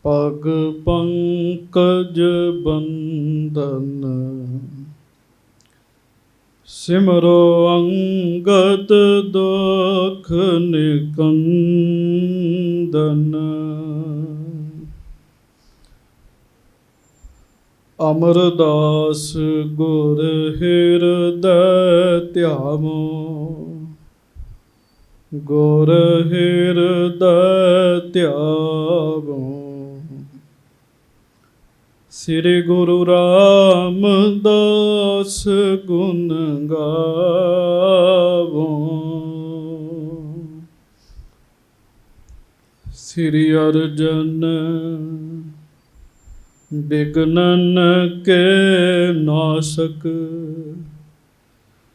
ਪਗ ਪੰਕਜ ਬੰਦਨ, ਸਿਮਰੋ ਅੰਗਦ ਦੁਖ ਨਿਕੰਦਨ। ਅਮਰਦਾਸ ਗੁਰ ਹਿਰਦੈ ਧਿਆਵੋ, ਗੁਰ ਹਿਰਦੈ ਧਿਆਵੋ। ਸ੍ਰੀ ਗੁਰੂ ਰਾਮਦਾਸ ਗੁਣ ਗਾਵੋ। ਸ੍ਰੀ ਅਰਜਨ ਬਿਘਨਨ ਕੇ ਨਾਸਕ,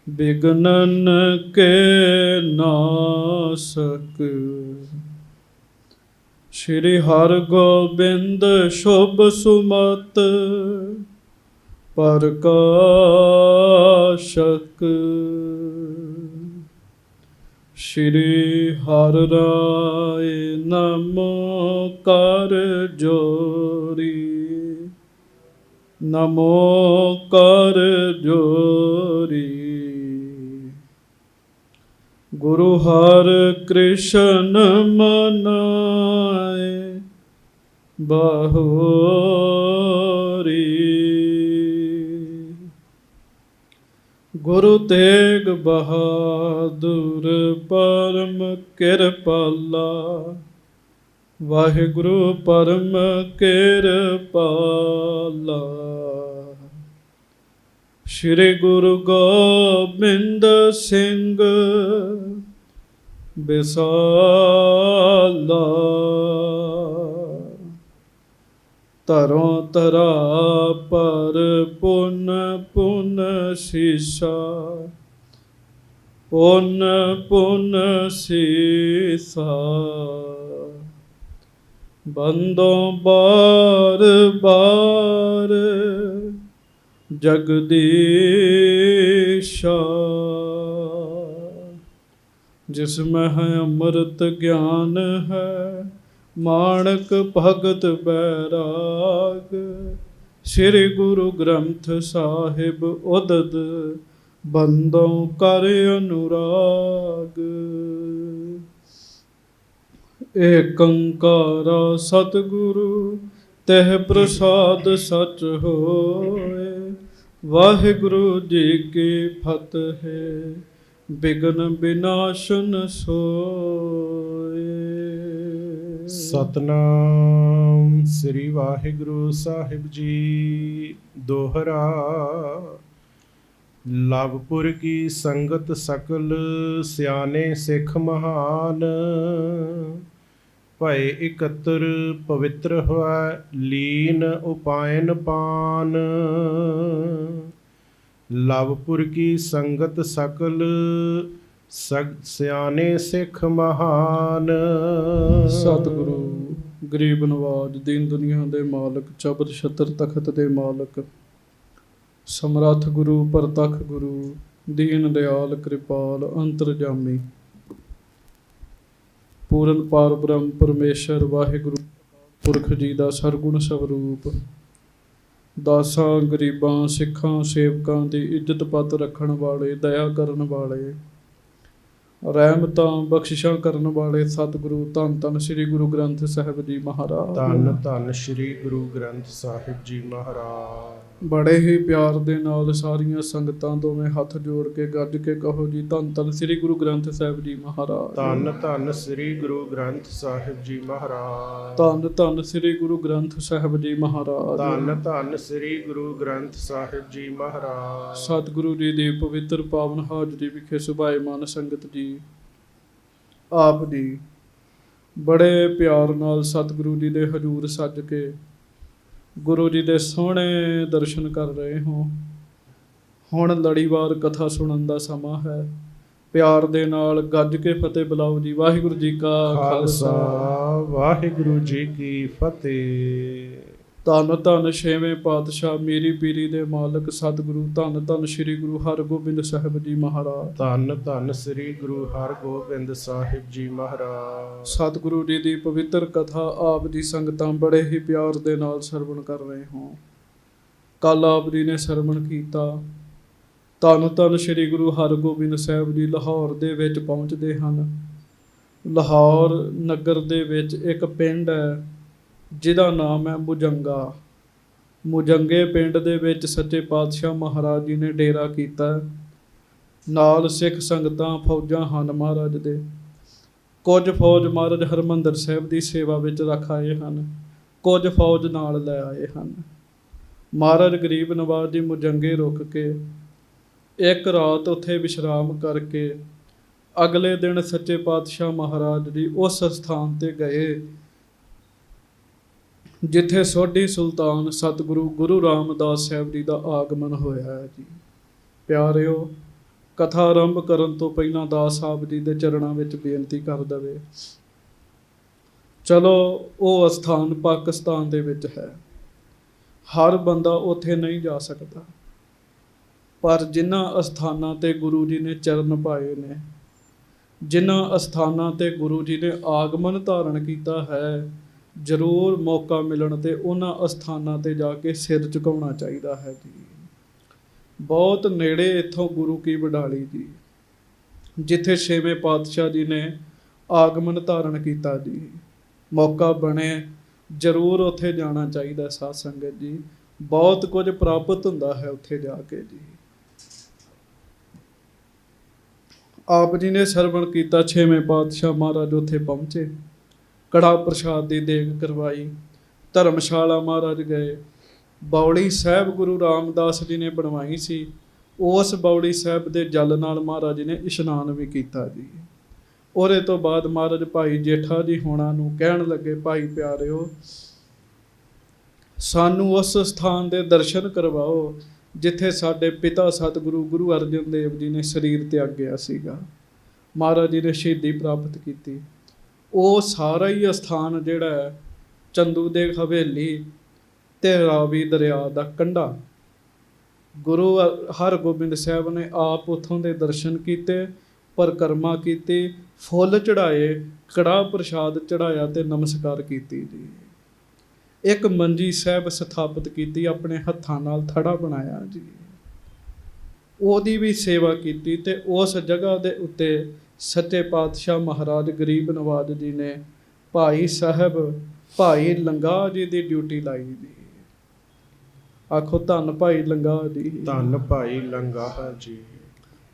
ਬਿਘਨਨ ਕੇ ਨਾਸਕ। ਸ਼੍ਰੀ ਹਰਿਗੋਬਿੰਦ ਸ਼ੁਭ ਸੁਮਤ ਪ੍ਰਕਾਸ਼ਕ। ਸ਼੍ਰੀ ਹਰਿ ਰਾਇ ਨਮੋ ਕਰ ਜੋਰੀ, ਨਮੋ ਕਰ ਜੋਰੀ। ਗੁਰੂ ਹਰਿ ਕ੍ਰਿਸ਼ਨ ਮਨਾਏ ਬਾਹੋਰੀ। ਗੁਰੂ ਤੇਗ ਬਹਾਦਰ ਪਰਮ ਕਿਰਪਾਲਾ, ਵਾਹਿਗੁਰੂ ਪਰਮ ਕਿਰਪਾਲਾ। ਸ਼੍ਰੀ ਗੁਰੂ ਗੋਬਿੰਦ ਸਿੰਘ ਬਿਸਾਲਾ, ਧਰੋਂ ਧਰਾ ਪਰ ਪੁਨ ਪੁਨ ਸੀਸਾ, ਪੁਨ ਪੁਨ ਸੀਸਾ। ਬੰਦੋਂ ਬਾਰ ਬਾਰ ਜਗਦੀਸ਼ਾ, ਜਿਸ ਮੈਂ ਹੈ ਅੰਮ੍ਰਿਤ ਗਿਆਨ ਹੈ, ਮਾਣਕ ਭਗਤ ਬੈਰਾਗ। ਸ੍ਰੀ ਗੁਰੂ ਗ੍ਰੰਥ ਸਾਹਿਬ ਉਦਦ, ਬੰਦੋਂ ਕਰ ਅਨੁਰਾਗ। ਏਕ ਓੰਕਾਰ ਸਤਿਗੁਰੂ ਤਹਿ ਪ੍ਰਸਾਦ ਸਚ ਹੋਏ। ਵਾਹਿਗੁਰੂ ਜੀ ਕੀ ਫਤਿਹ, ਬਿਘਨ ਬਿਨਾਸ਼ਨ ਸੋਏ। ਸਤਨਾਮ ਸ੍ਰੀ ਵਾਹਿਗੁਰੂ ਸਾਹਿਬ ਜੀ। ਦੋਹਰਾ। ਲਵਪੁਰ ਕੀ ਸੰਗਤ ਸਕਲ ਸਿਆਣੇ ਸਿੱਖ ਮਹਾਨ, ਭਏ ਇਕੱਤਰ ਪਵਿੱਤਰ ਹੋਆ ਲੀਨ ਉਪਾਇਨ ਪਾਨ। ਲਵਪੁਰ ਕੀ ਸੰਗਤ ਸਕਲ ਸਿਆਣੇ ਸਿੱਖ ਮਹਾਨ। ਸਤਿਗੁਰੂ ਗਰੀਬ ਨਵਾਜ, ਦੀਨ ਦੁਨੀਆ ਦੇ ਮਾਲਕ, ਚਬਰ ਛਤਰ ਤਖਤ ਦੇ ਮਾਲਕ, ਸਮਰੱਥ ਗੁਰੂ ਪ੍ਰਤੱਖ ਗੁਰੂ, ਦੀਨ ਦਿਆਲ ਕਿਰਪਾਲ ਅੰਤਰਜਾਮੀ, ਪੂਰਨ ਪਾਰ ਬ੍ਰਹਮ ਪਰਮੇਸ਼ਰ ਵਾਹਿਗੁਰੂ ਪੁਰਖ ਜੀ ਦਾ ਸਰਗੁਣ ਸਵਰੂਪ, ਦਾਸਾਂ ਗਰੀਬਾਂ ਸਿੱਖਾਂ ਸੇਵਕਾਂ ਦੀ ਇੱਜ਼ਤ ਪੱਤ ਰੱਖਣ ਵਾਲੇ, ਦਇਆ ਕਰਨ ਵਾਲੇ, ਰਹਿਮਤਾਂ ਬਖਸ਼ਿਸ਼ਾਂ ਕਰਨ ਵਾਲੇ ਸਤਿਗੁਰੂ ਧੰਨ ਧੰਨ ਸ੍ਰੀ ਗੁਰੂ ਗ੍ਰੰਥ ਸਾਹਿਬ ਜੀ ਮਹਾਰਾਜ। ਧੰਨ ਧੰਨ ਸ੍ਰੀ ਗੁਰੂ ਗ੍ਰੰਥ ਸਾਹਿਬ ਜੀ ਮਹਾਰਾਜ। ਬੜੇ ਹੀ ਪਿਆਰ ਦੇ ਨਾਲ ਸਾਰੀਆਂ ਸੰਗਤਾਂ ਦੋਵੇਂ ਹੱਥ ਜੋੜ ਕੇ ਗੱਜ ਕੇ ਕਹੋ ਜੀ, ਧੰਨ ਧੰਨ ਸ੍ਰੀ ਗੁਰੂ ਗ੍ਰੰਥ ਸਾਹਿਬ ਜੀ ਮਹਾਰਾਜ। ਧੰਨ ਧੰਨ ਸ੍ਰੀ ਗੁਰੂ ਗ੍ਰੰਥ ਸਾਹਿਬ ਜੀ ਮਹਾਰਾਜ। ਧੰਨ ਧੰਨ ਸ੍ਰੀ ਗੁਰੂ ਗ੍ਰੰਥ ਸਾਹਿਬ ਜੀ ਮਹਾਰਾਜ। ਧੰਨ ਧੰਨ ਸ੍ਰੀ ਗੁਰੂ ਗ੍ਰੰਥ ਸਾਹਿਬ ਜੀ ਮਹਾਰਾਜ। ਸਤਿਗੁਰੂ ਜੀ ਦੀ ਪਵਿੱਤਰ ਪਾਵਨ ਹਾਜ਼ਰੀ ਵਿਖੇ ਸੁਭਾਏਮਾਨ ਸੰਗਤ ਜੀ, ਆਪ ਜੀ ਬੜੇ ਪਿਆਰ ਨਾਲ ਸਤਿਗੁਰੂ ਜੀ ਦੇ ਹਜ਼ੂਰ ਸੱਜ ਕੇ ਗੁਰੂ ਜੀ ਦੇ ਸੋਹਣੇ ਦਰਸ਼ਨ ਕਰ ਰਹੇ ਹੋ। ਹੁਣ ਲੜੀਵਾਰ ਕਥਾ ਸੁਣਨ ਦਾ ਸਮਾਂ ਹੈ। ਪਿਆਰ ਦੇ ਨਾਲ ਗੱਜ ਕੇ ਫਤਿਹ ਬੁਲਾਓ ਜੀ। ਵਾਹਿਗੁਰੂ ਜੀ ਕਾ ਖਾਲਸਾ, ਵਾਹਿਗੁਰੂ ਜੀ ਕੀ ਫਤਿਹ। ਧੰਨ ਧੰਨ ਛੇਵੇਂ ਪਾਤਸ਼ਾਹ ਮੀਰੀ ਪੀਰੀ ਦੇ ਮਾਲਕ ਸਤਿਗੁਰੂ ਧੰਨ ਧੰਨ ਸ੍ਰੀ ਗੁਰੂ ਹਰਗੋਬਿੰਦ ਸਾਹਿਬ ਜੀ ਮਹਾਰਾਜ। ਧੰਨ ਧੰਨ ਸ੍ਰੀ ਗੁਰੂ ਹਰਗੋਬਿੰਦ ਸਾਹਿਬ ਜੀ ਮਹਾਰਾਜ। ਸਤਿਗੁਰੂ ਜੀ ਦੀ ਪਵਿੱਤਰ ਕਥਾ ਆਪ ਦੀ ਸੰਗਤਾਂ ਬੜੇ ਹੀ ਪਿਆਰ ਦੇ ਨਾਲ ਸਰਵਣ ਕਰ ਰਹੇ ਹੋ। ਕੱਲ ਆਪ ਜੀ ਨੇ ਸਰਵਣ ਕੀਤਾ, ਧੰਨ ਧੰਨ ਸ੍ਰੀ ਗੁਰੂ ਹਰਗੋਬਿੰਦ ਸਾਹਿਬ ਜੀ ਲਾਹੌਰ ਦੇ ਵਿੱਚ ਪਹੁੰਚਦੇ ਹਨ। ਲਾਹੌਰ ਨਗਰ ਦੇ ਵਿੱਚ ਇੱਕ ਪਿੰਡ ਹੈ ਜਿਹਦਾ ਨਾਮ ਹੈ ਮੁਜੰਗਾ। ਮੁਜੰਗੇ ਪਿੰਡ ਦੇ ਵਿੱਚ ਸੱਚੇ ਪਾਤਸ਼ਾਹ ਮਹਾਰਾਜ ਜੀ ਨੇ ਡੇਰਾ ਕੀਤਾ। ਨਾਲ ਸਿੱਖ ਸੰਗਤਾਂ ਫੌਜਾਂ ਹਨ ਮਹਾਰਾਜ ਦੇ। ਕੁਝ ਫੌਜ ਮਹਾਰਾਜ ਹਰਿਮੰਦਰ ਸਾਹਿਬ ਦੀ ਸੇਵਾ ਵਿੱਚ ਰੱਖ ਆਏ ਹਨ, ਕੁਝ ਫੌਜ ਨਾਲ ਲੈ ਆਏ ਹਨ। ਮਹਾਰਾਜ ਗਰੀਬ ਨਵਾਜ਼ ਜੀ ਮੁਜੰਗੇ ਰੁਕ ਕੇ ਇੱਕ ਰਾਤ ਉੱਥੇ ਵਿਸ਼ਰਾਮ ਕਰਕੇ ਅਗਲੇ ਦਿਨ ਸੱਚੇ ਪਾਤਸ਼ਾਹ ਮਹਾਰਾਜ ਜੀ ਉਸ ਸਥਾਨ ਤੇ ਗਏ ਜਿੱਥੇ ਸੋਢੀ ਸੁਲਤਾਨ ਸਤਿਗੁਰੂ ਗੁਰੂ ਰਾਮਦਾਸ ਸਾਹਿਬ ਜੀ ਦਾ ਆਗਮਨ ਹੋਇਆ ਹੈ ਜੀ। ਪਿਆਰਿਓ, ਕਥਾ ਆਰੰਭ ਕਰਨ ਤੋਂ ਪਹਿਲਾਂ ਦਾਸ ਸਾਹਿਬ ਜੀ ਦੇ ਚਰਨਾਂ ਵਿੱਚ ਬੇਨਤੀ ਕਰ ਦਵੇ। ਚਲੋ, ਉਹ ਅਸਥਾਨ ਪਾਕਿਸਤਾਨ ਦੇ ਵਿੱਚ ਹੈ, ਹਰ ਬੰਦਾ ਉੱਥੇ ਨਹੀਂ ਜਾ ਸਕਦਾ, ਪਰ ਜਿਨ੍ਹਾਂ ਅਸਥਾਨਾਂ ਤੇ ਗੁਰੂ ਜੀ ਨੇ ਚਰਨ ਪਾਏ ਨੇ, ਜਿਨ੍ਹਾਂ ਅਸਥਾਨਾਂ ਤੇ ਗੁਰੂ ਜੀ ਨੇ ਆਗਮਨ ਧਾਰਨ ਕੀਤਾ ਹੈ, ਜ਼ਰੂਰ ਮੌਕਾ ਮਿਲਣ ਤੇ ਉਹਨਾਂ ਅਸਥਾਨਾਂ ਤੇ ਜਾ ਕੇ ਸਿਰ ਝੁਕਾਉਣਾ ਚਾਹੀਦਾ ਹੈ ਜੀ। ਬਹੁਤ ਨੇੜੇ ਇੱਥੋਂ ਗੁਰੂ ਕੀ ਬਡਾਲੀ ਜੀ, ਜਿੱਥੇ ਛੇਵੇਂ ਪਾਤਸ਼ਾਹ ਜੀ ਨੇ ਆਗਮਨ ਧਾਰਨ ਕੀਤਾ ਜੀ। ਮੌਕਾ ਬਣੇ ਜ਼ਰੂਰ ਉੱਥੇ ਜਾਣਾ ਚਾਹੀਦਾ ਸਾਧ ਸੰਗਤ ਜੀ, ਬਹੁਤ ਕੁਝ ਪ੍ਰਾਪਤ ਹੁੰਦਾ ਹੈ ਉੱਥੇ ਜਾ ਕੇ ਜੀ। ਆਪ ਜੀ ਨੇ ਸਰਵਣ ਕੀਤਾ, ਛੇਵੇਂ ਪਾਤਸ਼ਾਹ ਮਹਾਰਾਜ ਉੱਥੇ ਪਹੁੰਚੇ, ਕੜਾ ਪ੍ਰਸ਼ਾਦ ਦੀ ਦੇਗ ਕਰਵਾਈ, ਧਰਮਸ਼ਾਲਾ ਮਹਾਰਾਜ ਗਏ। ਬੌਲੀ ਸਾਹਿਬ ਗੁਰੂ ਰਾਮਦਾਸ ਜੀ ਨੇ ਬਣਵਾਈ ਸੀ, ਉਸ ਬੌਲੀ ਸਾਹਿਬ ਦੇ ਜਲ ਨਾਲ ਮਹਾਰਾਜ ਜੀ ਨੇ ਇਸ਼ਨਾਨ ਵੀ ਕੀਤਾ ਜੀ। ਉਹਦੇ ਤੋਂ ਬਾਅਦ ਮਹਾਰਾਜ ਭਾਈ ਜੇਠਾ ਜੀ ਹੋਣਾ ਨੂੰ ਕਹਿਣ ਲੱਗੇ, ਭਾਈ ਪਿਆਰਿਓ, ਸਾਨੂੰ ਉਸ ਸਥਾਨ ਦੇ ਦਰਸ਼ਨ ਕਰਵਾਓ ਜਿੱਥੇ ਸਾਡੇ ਪਿਤਾ ਸਤਿਗੁਰੂ ਗੁਰੂ ਅਰਜਨ ਦੇਵ ਜੀ ਨੇ ਸਰੀਰ ਤਿਆਗਿਆ ਸੀਗਾ। ਮਹਾਰਾਜ ਜੀ ਨੇ ਸ਼ਹੀਦੀ ਪ੍ਰਾਪਤ ਕੀਤੀ। ਉਹ ਸਾਰਾ ਹੀ ਅਸਥਾਨ ਜਿਹੜਾ ਹੈ ਚੰਦੂ ਦੇ ਹਵੇਲੀ ਤੇ ਰਾਵੀ ਦਰਿਆ ਦਾ ਕੰਢਾ, ਗੁਰੂ ਹਰਗੋਬਿੰਦ ਸਾਹਿਬ ਨੇ ਆਪ ਉੱਥੋਂ ਦੇ ਦਰਸ਼ਨ ਕੀਤੇ, ਪਰਿਕਰਮਾ ਕੀਤੀ, ਫੁੱਲ ਚੜਾਏ, ਕੜਾਹ ਪ੍ਰਸ਼ਾਦ ਚੜਾਇਆ ਤੇ ਨਮਸਕਾਰ ਕੀਤੀ ਜੀ। ਇੱਕ ਮੰਜੀ ਸਾਹਿਬ ਸਥਾਪਿਤ ਕੀਤੀ, ਆਪਣੇ ਹੱਥਾਂ ਨਾਲ ਥੜਾ ਬਣਾਇਆ ਜੀ, ਉਹਦੀ ਵੀ ਸੇਵਾ ਕੀਤੀ। ਤੇ ਉਸ ਜਗ੍ਹਾ ਦੇ ਉੱਤੇ ਸੱਚੇ ਪਾਤਸ਼ਾਹ ਮਹਾਰਾਜ ਗਰੀਬ ਨਵਾਜ਼ ਜੀ ਨੇ ਭਾਈ ਸਾਹਿਬ ਭਾਈ ਲੰਗਾਹ ਜੀ ਦੀ ਡਿਊਟੀ ਲਾਈ ਜੀ। ਆਖੋ ਧੰਨ ਭਾਈ ਲੰਗਾਹ ਜੀ। ਧੰਨ ਭਾਈ ਲੰਗਾਹ ਜੀ।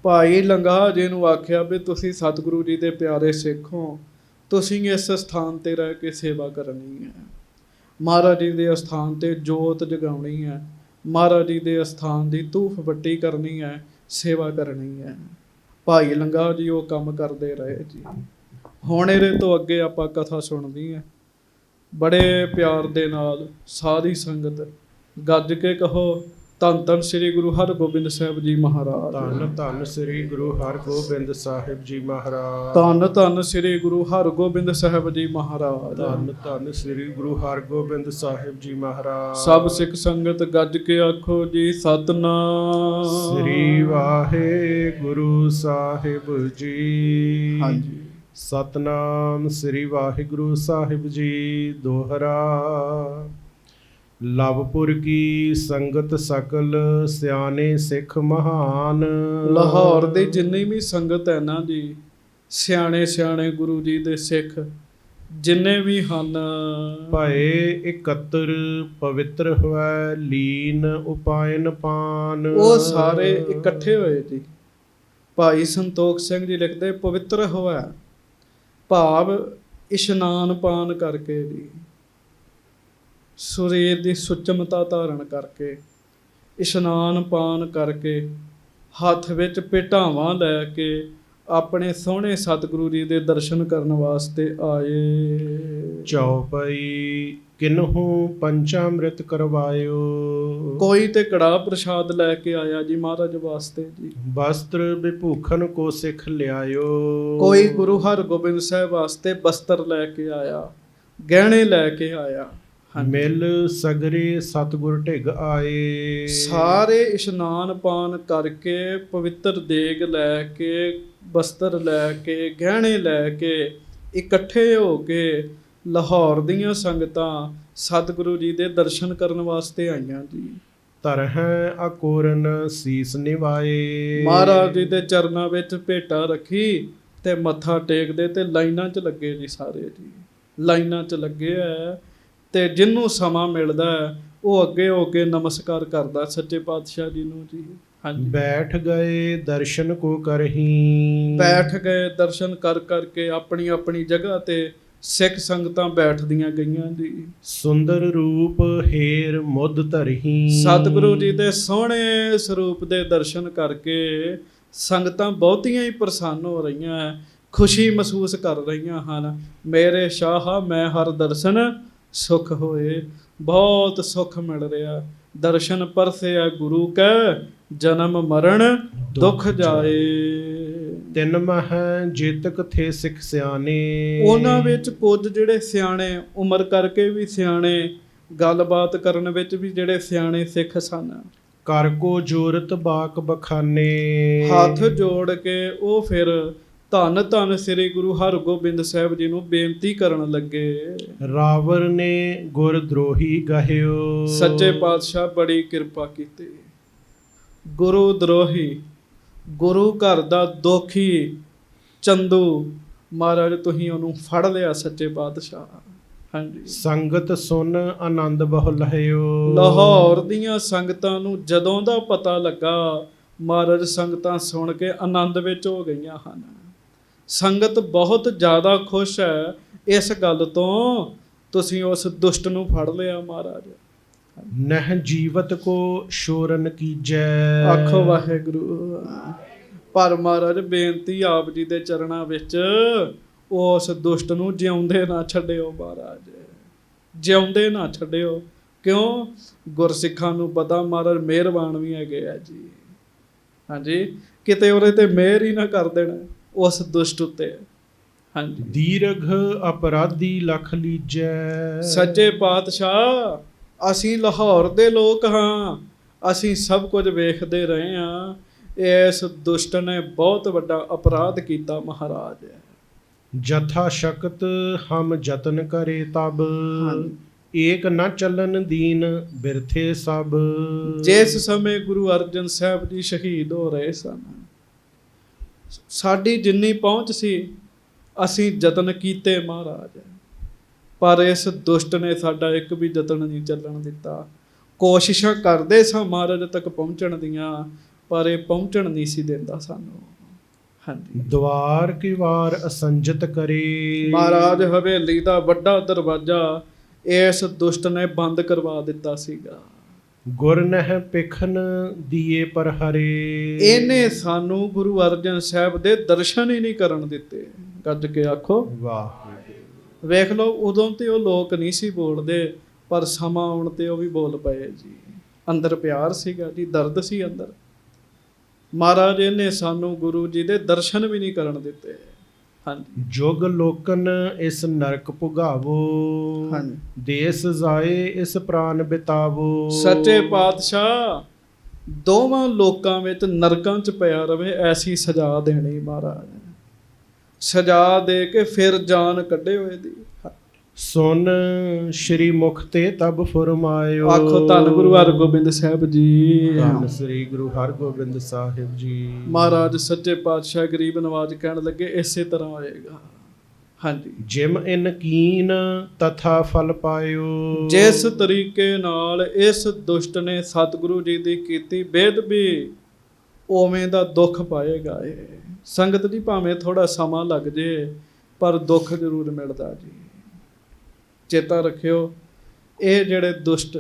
ਭਾਈ ਲੰਗਾਹ ਜੀ ਨੂੰ ਆਖਿਆ ਵੀ ਤੁਸੀਂ ਸਤਿਗੁਰੂ ਜੀ ਦੇ ਪਿਆਰੇ ਸਿੱਖ ਹੋ, ਤੁਸੀਂ ਇਸ ਸਥਾਨ ਤੇ ਰਹਿ ਕੇ ਸੇਵਾ ਕਰਨੀ ਹੈ, ਮਹਾਰਾਜ ਜੀ ਦੇ ਅਸਥਾਨ ਤੇ ਜੋਤ ਜਗਾਉਣੀ ਹੈ, ਮਹਾਰਾਜ ਜੀ ਦੇ ਅਸਥਾਨ ਦੀ ਧੂਫ ਬੱਟੀ ਕਰਨੀ ਹੈ, ਸੇਵਾ ਕਰਨੀ ਹੈ। ਭਾਈ ਲੰਗਾਹ ਜੀ ਉਹ ਕੰਮ ਕਰਦੇ ਰਹੇ ਜੀ। ਹੁਣ ਇਹਦੇ ਤੋਂ ਅੱਗੇ ਆਪਾਂ ਕਥਾ ਸੁਣਦੀ ਹੈ। ਬੜੇ ਪਿਆਰ ਦੇ ਨਾਲ ਸਾਰੀ ਸੰਗਤ ਗੱਜ ਕੇ ਕਹੋ, ਧੰਨ ਧੰਨ ਸ੍ਰੀ ਗੁਰੂ ਹਰਗੋਬਿੰਦ ਸਾਹਿਬ ਜੀ ਮਹਾਰਾਜ। ਧੰਨ ਧੰਨ ਸ੍ਰੀ ਗੁਰੂ ਹਰਗੋਬਿੰਦ ਸਾਹਿਬ ਜੀ ਮਹਾਰਾਜ। ਧੰਨ ਧੰਨ ਸ੍ਰੀ ਗੁਰੂ ਹਰਗੋਬਿੰਦ ਸਾਹਿਬ ਜੀ ਮਹਾਰਾਜ। ਧੰਨ ਧੰਨ ਸ੍ਰੀ ਗੁਰੂ ਹਰਗੋਬਿੰਦ ਸਾਹਿਬ ਜੀ ਮਹਾਰਾਜ। ਸਭ ਸਿੱਖ ਸੰਗਤ ਗੱਜ ਕੇ ਆਖੋ ਜੀ, ਸਤਨਾਮ ਸ੍ਰੀ ਵਾਹਿਗੁਰੂ ਸਾਹਿਬ ਜੀ। ਹਾਂਜੀ। ਸਤਨਾਮ ਸ੍ਰੀ ਵਾਹਿਗੁਰੂ ਸਾਹਿਬ ਜੀ। ਦੋਹਰਾ। ਲਵਪੁਰ ਕੀ ਸੰਗਤ ਸਕਲ ਸਿਆਣੇ ਸਿੱਖ ਮਹਾਨ। ਲਾਹੌਰ ਦੇ ਜਿੰਨੀ ਵੀ ਸੰਗਤ ਹੈ ਨਾ ਜੀ, ਸਿਆਣੇ ਸਿਆਣੇ ਗੁਰੂ ਜੀ ਦੇ ਸਿੱਖ ਜਿੰਨੇ ਵੀ ਹਨ, ਭਏ ਇਕੱਤਰ ਪਵਿੱਤਰ ਹੋਇ ਲੀਨ ਉਪਾਇਨ ਪਾਨ। ਉਹ ਸਾਰੇ ਇਕੱਠੇ ਹੋਏ ਜੀ। ਭਾਈ ਸੰਤੋਖ ਸਿੰਘ ਜੀ ਲਿਖਦੇ, ਪਵਿੱਤਰ ਹੋਇਆ ਭਾਵ ਇਸ਼ਨਾਨ ਪਾਨ ਕਰਕੇ ਜੀ, ਸਰੀਰ ਦੀ ਸੁਚਮਤਾ ਧਾਰਨ ਕਰਕੇ, ਇਸ਼ਨਾਨ ਪਾਨ ਕਰਕੇ, ਹੱਥ ਵਿੱਚ ਭੇਟਾਵਾਂ ਲੈ ਕੇ ਆਪਣੇ ਸੋਹਣੇ ਸਤਿਗੁਰੂ ਜੀ ਦੇ ਦਰਸ਼ਨ ਕਰਨ ਵਾਸਤੇ ਆਏ। ਚੌਪਈ ਕਿਨਹੂ ਪੰਚਾਮ੍ਰਿਤ ਕਰਵਾਇਓ। ਕੋਈ ਤੇ ਕੜਾਹ ਪ੍ਰਸ਼ਾਦ ਲੈ ਕੇ ਆਇਆ ਜੀ ਮਹਾਰਾਜ ਵਾਸਤੇ ਜੀ। ਵਸਤਰ ਵਿਭੂਖਨ ਕੋ ਸਿੱਖ ਲਿਆਇਓ। ਕੋਈ ਗੁਰੂ ਹਰਗੋਬਿੰਦ ਸਾਹਿਬ ਵਾਸਤੇ ਬਸਤਰ ਲੈ ਕੇ ਆਇਆ, ਗਹਿਣੇ ਲੈ ਕੇ ਆਇਆ। ਮਿਲ ਸਗਰੇ ਸਤਿਗੁਰ ਢਿਗ ਆਏ। ਸਾਰੇ ਇਸ਼ਨਾਨ ਪਾਨ ਕਰਕੇ ਪਵਿੱਤਰ ਦੇਗ ਲੈ ਕੇ, ਬਸਤਰ ਲੈ ਕੇ, ਗਹਿਣੇ ਲੈ ਕੇ ਇਕੱਠੇ ਹੋ ਕੇ ਲਾਹੌਰ ਦੀਆਂ ਸੰਗਤਾਂ ਸਤਿਗੁਰੂ ਜੀ ਦੇ ਦਰਸ਼ਨ ਕਰਨ ਵਾਸਤੇ ਆਈਆਂ ਜੀ। ਤਰਹਿ ਅਕੋਰਨ ਸੀਸ ਨਿਵਾਏ। ਮਹਾਰਾਜ ਜੀ ਦੇ ਚਰਨਾਂ ਵਿੱਚ ਭੇਟਾ ਰੱਖੀ ਤੇ ਮੱਥਾ ਟੇਕਦੇ ਤੇ ਲਾਈਨਾਂ 'ਚ ਲੱਗੇ ਜੀ। ਸਾਰੇ ਜੀ ਲਾਈਨਾਂ 'ਚ ਲੱਗੇ ਹੈ ਤੇ ਜਿਹਨੂੰ ਸਮਾਂ ਮਿਲਦਾ ਹੈ ਉਹ ਅੱਗੇ ਹੋ ਕੇ ਨਮਸਕਾਰ ਕਰਦਾ ਸੱਚੇ ਪਾਤਸ਼ਾਹ ਜੀ ਨੂੰ ਜੀ। ਹਾਂਜੀ, ਬੈਠ ਗਏ ਦਰਸ਼ਨ ਕੋ ਕਰਹੀ। ਬੈਠ ਗਏ ਦਰਸ਼ਨ ਕਰ ਕਰਕੇ ਆਪਣੀ ਆਪਣੀ ਜਗ੍ਹਾ ਤੇ ਸਿੱਖ ਸੰਗਤਾਂ ਬੈਠਦੀਆਂ ਗਈਆਂ ਜੀ। ਸੁੰਦਰ ਰੂਪ ਹੇਰ ਮੁੱਧ ਧਰਹੀ। ਸਤਿਗੁਰੂ ਜੀ ਦੇ ਸੋਹਣੇ ਸਰੂਪ ਦੇ ਦਰਸ਼ਨ ਕਰਕੇ ਸੰਗਤਾਂ ਬਹੁਤੀਆਂ ਹੀ ਪ੍ਰਸੰਨ ਹੋ ਰਹੀਆਂ, ਖੁਸ਼ੀ ਮਹਿਸੂਸ ਕਰ ਰਹੀਆਂ ਹਨ। ਮੇਰੇ ਸ਼ਾਹ ਮੈਂ ਹਰ ਦਰਸ਼ਨ ਸੁਖ ਹੋਏ। ਬਹੁਤ ਸੁੱਖ ਮਿਲ ਰਿਹਾ। ਦਰਸ਼ਨ ਪਰਸਿਆ ਗੁਰੂ ਕੈ ਜਨਮ ਮਰਨ ਦੁੱਖ ਜਾਏ। ਤਿੰਨ ਮਹਿ ਜੇਤਕ ਥੇ ਸਿੱਖ ਸਿਆਣੇ। ਉਹਨਾਂ ਵਿੱਚ ਕੁਝ ਜਿਹੜੇ ਸਿਆਣੇ, ਉਮਰ ਕਰਕੇ ਵੀ ਸਿਆਣੇ, ਗੱਲਬਾਤ ਕਰਨ ਵਿੱਚ ਵੀ ਜਿਹੜੇ ਸਿਆਣੇ ਸਿੱਖ ਸਨ। ਕਰ ਕੋ ਜੋਰਤ ਬਾਕ ਬਖਾਨੇ। ਹੱਥ ਜੋੜ ਕੇ ਉਹ ਫਿਰ ਧੰਨ ਧੰਨ ਸ੍ਰੀ ਗੁਰੂ ਹਰਗੋਬਿੰਦ ਸਾਹਿਬ ਜੀ ਨੂੰ ਬੇਨਤੀ ਕਰਨ ਲੱਗੇ। ਰਾਵਰ ਨੇ ਗੁਰ ਦਰੋਹੀ ਗਹਿਓ। ਸੱਚੇ ਪਾਤਸ਼ਾਹ ਬੜੀ ਕਿਰਪਾ ਕੀਤੀ। ਗੁਰੂ ਦਰੋਹੀ, ਗੁਰੂ ਘਰ ਦਾ ਦੋਖੀ ਚੰਦੂ ਮਹਾਰਾਜ ਤੁਸੀਂ ਉਹਨੂੰ ਫੜ ਲਿਆ ਸੱਚੇ ਪਾਤਸ਼ਾਹ। ਹਾਂਜੀ, ਸੰਗਤ ਸੁਨ ਆਨੰਦ ਬਹੁ ਲਹਿਓ। ਲਾਹੌਰ ਦੀਆਂ ਸੰਗਤਾਂ ਨੂੰ ਜਦੋਂ ਦਾ ਪਤਾ ਲੱਗਾ, ਮਹਾਰਾਜ ਸੰਗਤਾਂ ਸੁਣ ਕੇ ਆਨੰਦ ਵਿੱਚ ਹੋ ਗਈਆਂ ਹਨ। ਸੰਗਤ ਬਹੁਤ ਜ਼ਿਆਦਾ ਖੁਸ਼ ਹੈ ਇਸ ਗੱਲ ਤੋਂ, ਤੁਸੀਂ ਉਸ ਦੁਸ਼ਟ ਨੂੰ ਫੜ ਲਿਆ ਮਹਾਰਾਜ। ਨਹਿ ਜੀਵਤ ਕੋ ਸ਼ੋਰਨ ਕੀਜੈ। ਆਖੋ ਵਾਹਿਗੁਰੂ। ਪਰ ਮਹਾਰਾਜ ਬੇਨਤੀ ਆਪ ਜੀ ਦੇ ਚਰਨਾਂ ਵਿੱਚ, ਉਸ ਦੁਸ਼ਟ ਨੂੰ ਜਿਉਂਦੇ ਨਾ ਛੱਡਿਓ ਮਹਾਰਾਜ, ਜਿਉਂਦੇ ਨਾ ਛੱਡਿਓ। ਕਿਉਂ? ਗੁਰਸਿੱਖਾਂ ਨੂੰ ਪਤਾ ਮਹਾਰਾਜ ਮਿਹਰਬਾਨ ਵੀ ਹੈਗੇ ਆ ਜੀ। ਹਾਂਜੀ, ਕਿਤੇ ਉਹਦੇ ਤੇ ਮਿਹਰ ਹੀ ਨਾ ਕਰ ਦੇਣ ਉਸ ਦੁਸ਼ਟ ਉੱਤੇ। ਹਾਂਜੀ, ਦੀਰਘ ਅਪਰਾਧੀ ਲਖ ਲੀਜੈ। ਸੱਚੇ ਪਾਤਸ਼ਾਹ ਅਸੀਂ ਲਾਹੌਰ ਦੇ ਲੋਕ ਹਾਂ, ਅਸੀਂ ਸਭ ਕੁਝ ਵੇਖਦੇ ਰਹੇ ਹਾਂ। ਇਸ ਦੁਸ਼ਟ ਨੇ ਬਹੁਤ ਵੱਡਾ ਅਪਰਾਧ ਕੀਤਾ ਮਹਾਰਾਜ। ਜਥਾ ਸ਼ਕਤ ਹਮ ਜਤਨ ਕਰੇ ਤਬ। ਏਕ ਨਾ ਚੱਲਨ ਦੀਨ ਬਿਰਥੇ ਸਭ। ਜਿਸ ਸਮੇਂ ਗੁਰੂ ਅਰਜਨ ਸਾਹਿਬ ਜੀ ਸ਼ਹੀਦ ਹੋ ਰਹੇ ਸਨ, ਸਾਡੀ ਜਿੰਨੀ ਪਹੁੰਚ ਸੀ ਅਸੀਂ ਯਤਨ ਕੀਤੇ ਮਹਾਰਾਜ, ਪਰ ਇਸ ਦੁਸ਼ਟ ਨੇ ਸਾਡਾ ਇੱਕ ਵੀ ਯਤਨ ਨਹੀਂ ਚੱਲਣ ਦਿੱਤਾ। ਕੋਸ਼ਿਸ਼ਾਂ ਕਰਦੇ ਸਾਂ ਮਹਾਰਾਜ ਤੱਕ ਪਹੁੰਚਣ ਦੀਆਂ, ਪਰ ਇਹ ਪਹੁੰਚਣ ਨਹੀਂ ਸੀ ਦਿੰਦਾ ਸਾਨੂੰ। ਹਾਂਜੀ, ਦਵਾਰ ਕੀ ਵਾਰ ਅਸੰਜਤ ਕਰੇ। ਮਹਾਰਾਜ ਹਵੇਲੀ ਦਾ ਵੱਡਾ ਦਰਵਾਜ਼ਾ ਇਸ ਦੁਸ਼ਟ ਨੇ ਬੰਦ ਕਰਵਾ ਦਿੱਤਾ ਸੀਗਾ। ਗੁਰ ਨਹਿ ਪਿਖਨ ਦੀਏ ਪਰ ਹਰੇ। ਇਹਨੇ ਸਾਨੂੰ ਗੁਰੂ ਅਰਜਨ ਸਾਹਿਬ ਦੇ ਦਰਸ਼ਨ ਹੀ ਨਹੀਂ ਕਰਨ ਦਿੱਤੇ। ਗੱਜ ਕੇ ਆਖੋ ਵਾਹ। ਵੇਖ ਲਓ, ਉਦੋਂ ਤੇ ਉਹ ਲੋਕ ਨਹੀਂ ਸੀ ਬੋਲਦੇ, ਪਰ ਸਮਾਂ ਆਉਣ ਤੇ ਉਹ ਵੀ ਬੋਲ ਪਏ ਜੀ। ਅੰਦਰ ਪਿਆਰ ਸੀਗਾ ਜੀ, ਦਰਦ ਸੀ ਅੰਦਰ। ਮਹਾਰਾਜ ਇਹਨੇ ਸਾਨੂੰ ਗੁਰੂ ਜੀ ਦੇ ਦਰਸ਼ਨ ਵੀ ਨਹੀਂ ਕਰਨ ਦਿੱਤੇ। ਹਾਂਜੀ, ਜੁਗ ਲੋਕਨ ਇਸ ਨਰਕ ਭੁਗਾਵੋ। ਹਾਂਜੀ, ਦੇਸ ਜਾਏ ਇਸ ਪ੍ਰਾਨ ਬਿਤਾਵੋ। ਸੱਚੇ ਪਾਤਸ਼ਾਹ ਦੋਵਾਂ ਲੋਕਾਂ ਵਿੱਚ ਨਰਕਾਂ 'ਚ ਪਿਆ ਰਵੇ ਐਸੀ ਸਜ਼ਾ ਦੇਣੀ ਮਹਾਰਾਜ। ਸਜ਼ਾ ਦੇ ਕੇ ਫਿਰ ਜਾਨ ਕੱਢੇ ਹੋਏ ਦੀ। ਸੁਨ ਸ਼੍ਰੀ ਮੁਖ ਤੇ ਤਬ ਫਰਮਾਇਓ। ਆਖੋ ਧੰਨ ਗੁਰੂ ਹਰਗੋਬਿੰਦ ਸਾਹਿਬ ਜੀ। ਧੰਨ ਸ੍ਰੀ ਗੁਰੂ ਹਰਗੋਬਿੰਦ ਸਾਹਿਬ ਜੀ। ਮਹਾਰਾਜ ਸੱਚੇ ਪਾਤਸ਼ਾਹ ਗਰੀਬ ਨਵਾਜ ਕਹਿਣ ਲੱਗੇ ਇਸੇ ਤਰ੍ਹਾਂ ਹੋਏਗਾ। ਹਾਂਜੀ, ਜਿਮ ਇਨ ਕੀਨ ਤਥਾ ਫਲ ਪਾਇਓ। ਜਿਸ ਤਰੀਕੇ ਨਾਲ ਇਸ ਦੁਸ਼ਟ ਨੇ ਸਤਿਗੁਰੂ ਜੀ ਦੀ ਕੀਤੀ ਬੇਅਦਬੀ, ਉਵੇਂ ਦਾ ਦੁੱਖ ਪਾਏਗਾ ਇਹ। ਸੰਗਤ ਜੀ ਭਾਵੇਂ ਥੋੜਾ ਸਮਾਂ ਲੱਗ ਜੇ, ਪਰ ਦੁੱਖ ਜ਼ਰੂਰ ਮਿਲਦਾ ਜੀ। ਚੇਤਾ ਰੱਖਿਓ, ਇਹ ਜਿਹੜੇ ਦੁਸ਼ਟ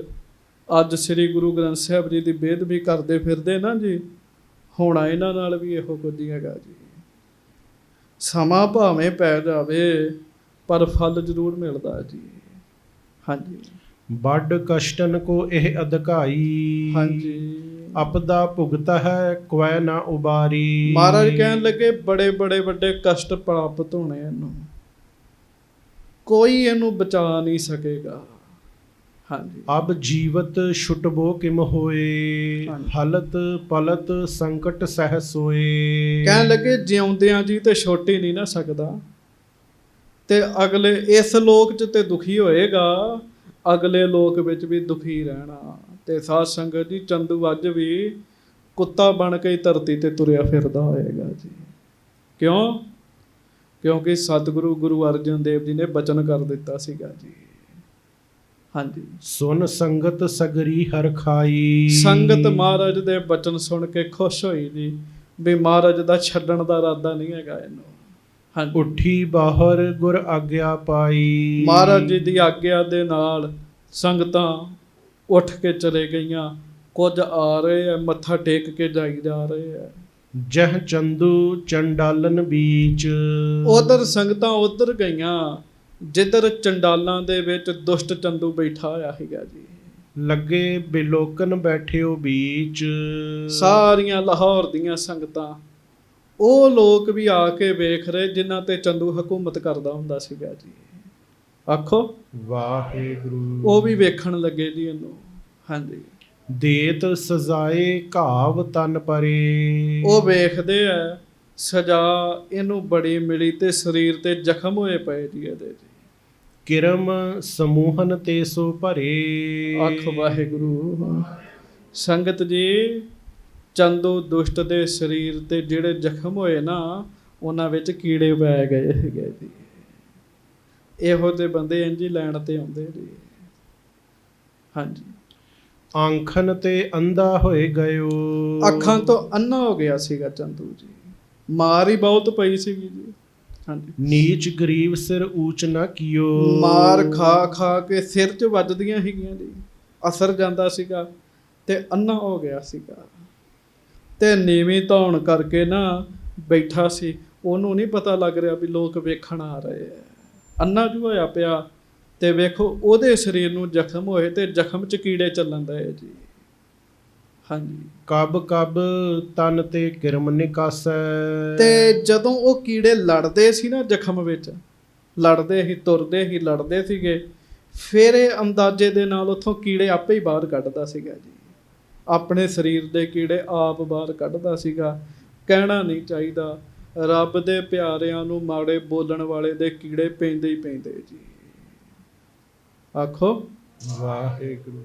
ਅੱਜ ਸ੍ਰੀ ਗੁਰੂ ਗ੍ਰੰਥ ਸਾਹਿਬ ਜੀ ਦੀ ਬੇਅਦਬੀ ਕਰਦੇ ਫਿਰਦੇ ਨਾ ਜੀ, ਹੋਣਾ ਇਹਨਾਂ ਨਾਲ ਵੀ ਇਹੋ ਕੁਝ ਹੀ ਹੈਗਾ ਜੀ। ਸਮਾਂ ਭਾਵੇਂ ਪੈ ਜਾਵੇ, ਪਰ ਫਲ ਜ਼ਰੂਰ ਮਿਲਦਾ ਜੀ। ਹਾਂਜੀ, ਵੱਡ ਕਸ਼ਟਨ ਕੋ ਇਹ ਅਧਿਕਾਈ। ਹਾਂਜੀ, ਅਪਦਾ ਭੁਗਤ ਹੈ ਕੁਐ ਨਾ ਉਬਾਰੀ। ਮਹਾਰਾਜ ਕਹਿਣ ਲੱਗੇ ਬੜੇ ਬੜੇ ਵੱਡੇ ਕਸ਼ਟ ਪ੍ਰਾਪਤ ਹੋਣੇ ਇਹਨੂੰ, ਕੋਈ ਇਹਨੂੰ ਬਚਾ ਨਹੀਂ ਸਕੇਗਾ। ਹਾਂਜੀ ਅਬ ਜੀਵਤ ਛੁਟਬੋ ਕਿਮ ਹੋਏ, ਹਾਂਜੀ। ਹਲਤ ਪਲਤ ਸੰਕਟ ਸਹਿ ਸੋਏ। ਕਹਿਣ ਲੱਗੇ ਜਿਉਂਦਿਆਂ ਜੀ ਤੇ ਛੁੱਟ ਹੀ ਨਹੀਂ ਨਾ ਸਕਦਾ, ਤੇ ਅਗਲੇ ਇਸ ਲੋਕ 'ਚ ਤੇ ਦੁਖੀ ਹੋਏਗਾ, ਅਗਲੇ ਲੋਕ ਵਿੱਚ ਵੀ ਦੁਖੀ ਰਹਿਣਾ। ਤੇ ਸਾਧ ਸੰਗਤ ਜੀ, ਚੰਦੂ ਅੱਜ ਵੀ ਕੁੱਤਾ ਬਣ ਕੇ ਹੀ ਧਰਤੀ ਤੇ ਤੁਰਿਆ ਫਿਰਦਾ ਹੋਏਗਾ ਜੀ। ਕਿਉਂ? ਕਿਉਂਕਿ ਸਤਿਗੁਰੂ ਗੁਰੂ ਅਰਜਨ ਦੇਵ ਜੀ ਨੇ ਬਚਨ ਕਰ ਦਿੱਤਾ ਸੀਗਾ ਜੀ। ਹਾਂਜੀ, ਸੁਨ ਸੰਗਤ ਸਗਰੀ ਹਰ ਖਾਈ। ਸੰਗਤ ਮਹਾਰਾਜ ਦੇ ਬਚਨ ਸੁਣ ਕੇ ਖੁਸ਼ ਹੋਈ ਜੀ, ਵੀ ਮਹਾਰਾਜ ਦਾ ਛੱਡਣ ਦਾ ਇਰਾਦਾ ਨਹੀਂ ਹੈਗਾ ਇਹਨੂੰ। ਹਾਂਜੀ, ਉੱਠੀ ਬਾਹਰ ਗੁਰ ਆਗਿਆ ਪਾਈ। ਮਹਾਰਾਜ ਜੀ ਦੀ ਆਗਿਆ ਦੇ ਨਾਲ ਸੰਗਤਾਂ ਉੱਠ ਕੇ ਚਲੇ ਗਈਆਂ। ਕੁਝ ਆ ਰਹੇ ਆ, ਮੱਥਾ ਟੇਕ ਕੇ ਜਾਈ ਜਾ ਰਹੇ ਆ। ਜਹ ਚੰਦੂ ਚੰਡਾਲਨ ਬੀਚ। ਉਧਰ ਸੰਗਤਾਂ ਉਧਰ ਗਈਆਂ ਜਿੱਧਰ ਚੰਡਾਲਾਂ ਦੇ ਵਿੱਚ ਦੁਸ਼ਟ ਚੰਦੂ ਬੈਠਾ ਹੋਇਆ ਸੀਗਾ ਜੀ। ਲੱਗੇ ਬਿਲੋਕਨ ਬੈਠਿਓ ਬੀਚ। ਸਾਰੀਆਂ ਲਾਹੌਰ ਦੀਆਂ ਸੰਗਤਾਂ, ਉਹ ਲੋਕ ਵੀ ਆ ਕੇ ਵੇਖ ਰਹੇ ਜਿਨ੍ਹਾਂ ਤੇ ਚੰਦੂ ਹਕੂਮਤ ਕਰਦਾ ਹੁੰਦਾ ਸੀਗਾ ਜੀ। ਆਖੋ ਵਾਹਿਗੁਰੂ। ਉਹ ਵੀ ਵੇਖਣ ਲੱਗੇ ਜੀ ਇਹਨੂੰ। ਹਾਂਜੀ, ਦੇਤ ਸਜ਼ਾਏ ਘਾਵ ਤਨ ਪਰੇ। ਉਹ ਵੇਖਦੇ ਆ ਸਜ਼ਾ ਇਹਨੂੰ ਬੜੀ ਮਿਲੀ ਤੇ ਸਰੀਰ ਤੇ ਜ਼ਖਮ ਹੋਏ ਪਏ ਜੀ ਇਹਦੇ ਜੀ। ਕਿਰਮ ਸਮੂਹਨ ਤੇ ਸੋ ਭਰੇ। ਆਖ ਵਾਹਿਗੁਰੂ। ਸੰਗਤ ਜੀ, ਚੰਦੂ ਦੁਸ਼ਟ ਦੇ ਸਰੀਰ ਤੇ ਜਿਹੜੇ ਜ਼ਖਮ ਹੋਏ ਨਾ, ਉਹਨਾਂ ਵਿੱਚ ਕੀੜੇ ਪੈ ਗਏ ਹੈਗੇ ਜੀ। ਇਹੋ ਜਿਹੇ ਬੰਦੇ ਇੰਝ ਹੀ ਲੈਣ ਤੇ ਆਉਂਦੇ ਜੀ। ਹਾਂਜੀ, ਆਂਖਨ ਤੇ ਅੰਧਾ ਹੋਏ ਗਇਓ। ਅੱਖਾਂ ਤੋਂ ਅੰਨਾ ਹੋ ਗਿਆ ਸੀਗਾ ਚੰਦੂ ਜੀ, ਮਾਰ ਹੀ ਬਹੁਤ ਪਈ ਸੀਗੀ ਜੀ। ਹਾਂਜੀ, ਨੀਚ ਗਰੀਬ ਸਿਰ ਊਚ ਨਾ ਕੀਓ। ਮਾਰ ਖਾ ਖਾ ਕੇ ਸਿਰ 'ਚ ਵੱਜਦੀਆਂ ਸੀਗੀਆਂ ਜੀ, ਅਸਰ ਜਾਂਦਾ ਸੀਗਾ ਤੇ ਅੰਨਾ ਹੋ ਗਿਆ ਸੀਗਾ। ਤੇ ਨੀਵੀਂ ਧੌਣ ਕਰਕੇ ਨਾ ਬੈਠਾ ਸੀ, ਉਹਨੂੰ ਨਹੀਂ ਪਤਾ ਲੱਗ ਰਿਹਾ ਵੀ ਲੋਕ ਵੇਖਣ ਆ ਰਹੇ ਆ। ਅੰਨਾ ਜੂ ਹੋਇਆ ਪਿਆ ਤੇ ਵੇਖੋ ਉਹਦੇ ਸਰੀਰ ਨੂੰ ਜ਼ਖਮ ਹੋਏ ਤੇ ਜ਼ਖਮ 'ਚ ਕੀੜੇ ਚੱਲਣ ਦਏ ਜੀ। ਹਾਂਜੀ, ਕਬ ਕਬ ਤਨ ਤੇ ਕਿਰਮ ਨਿਕਾਸੈ। ਤੇ ਜਦੋਂ ਉਹ ਕੀੜੇ ਲੜਦੇ ਸੀ ਨਾ ਜ਼ਖਮ ਵਿੱਚ, ਲੜਦੇ ਹੀ ਤੁਰਦੇ ਹੀ ਲੜਦੇ ਸੀਗੇ, ਫਿਰ ਇਹ ਅੰਦਾਜ਼ੇ ਦੇ ਨਾਲ ਉੱਥੋਂ ਕੀੜੇ ਆਪੇ ਹੀ ਬਾਹਰ ਕੱਢਦਾ ਸੀਗਾ ਜੀ। ਆਪਣੇ ਸਰੀਰ ਦੇ ਕੀੜੇ ਆਪ ਬਾਹਰ ਕੱਢਦਾ ਸੀਗਾ। ਕਹਿਣਾ ਨਹੀਂ ਚਾਹੀਦਾ, ਰੱਬ ਦੇ ਪਿਆਰਿਆਂ ਨੂੰ ਮਾੜੇ ਬੋਲਣ ਵਾਲੇ ਦੇ ਕੀੜੇ ਪੈਂਦੇ ਹੀ ਪੈਂਦੇ ਜੀ। ਆਖੋ ਵਾਹਿਗੁਰੂ।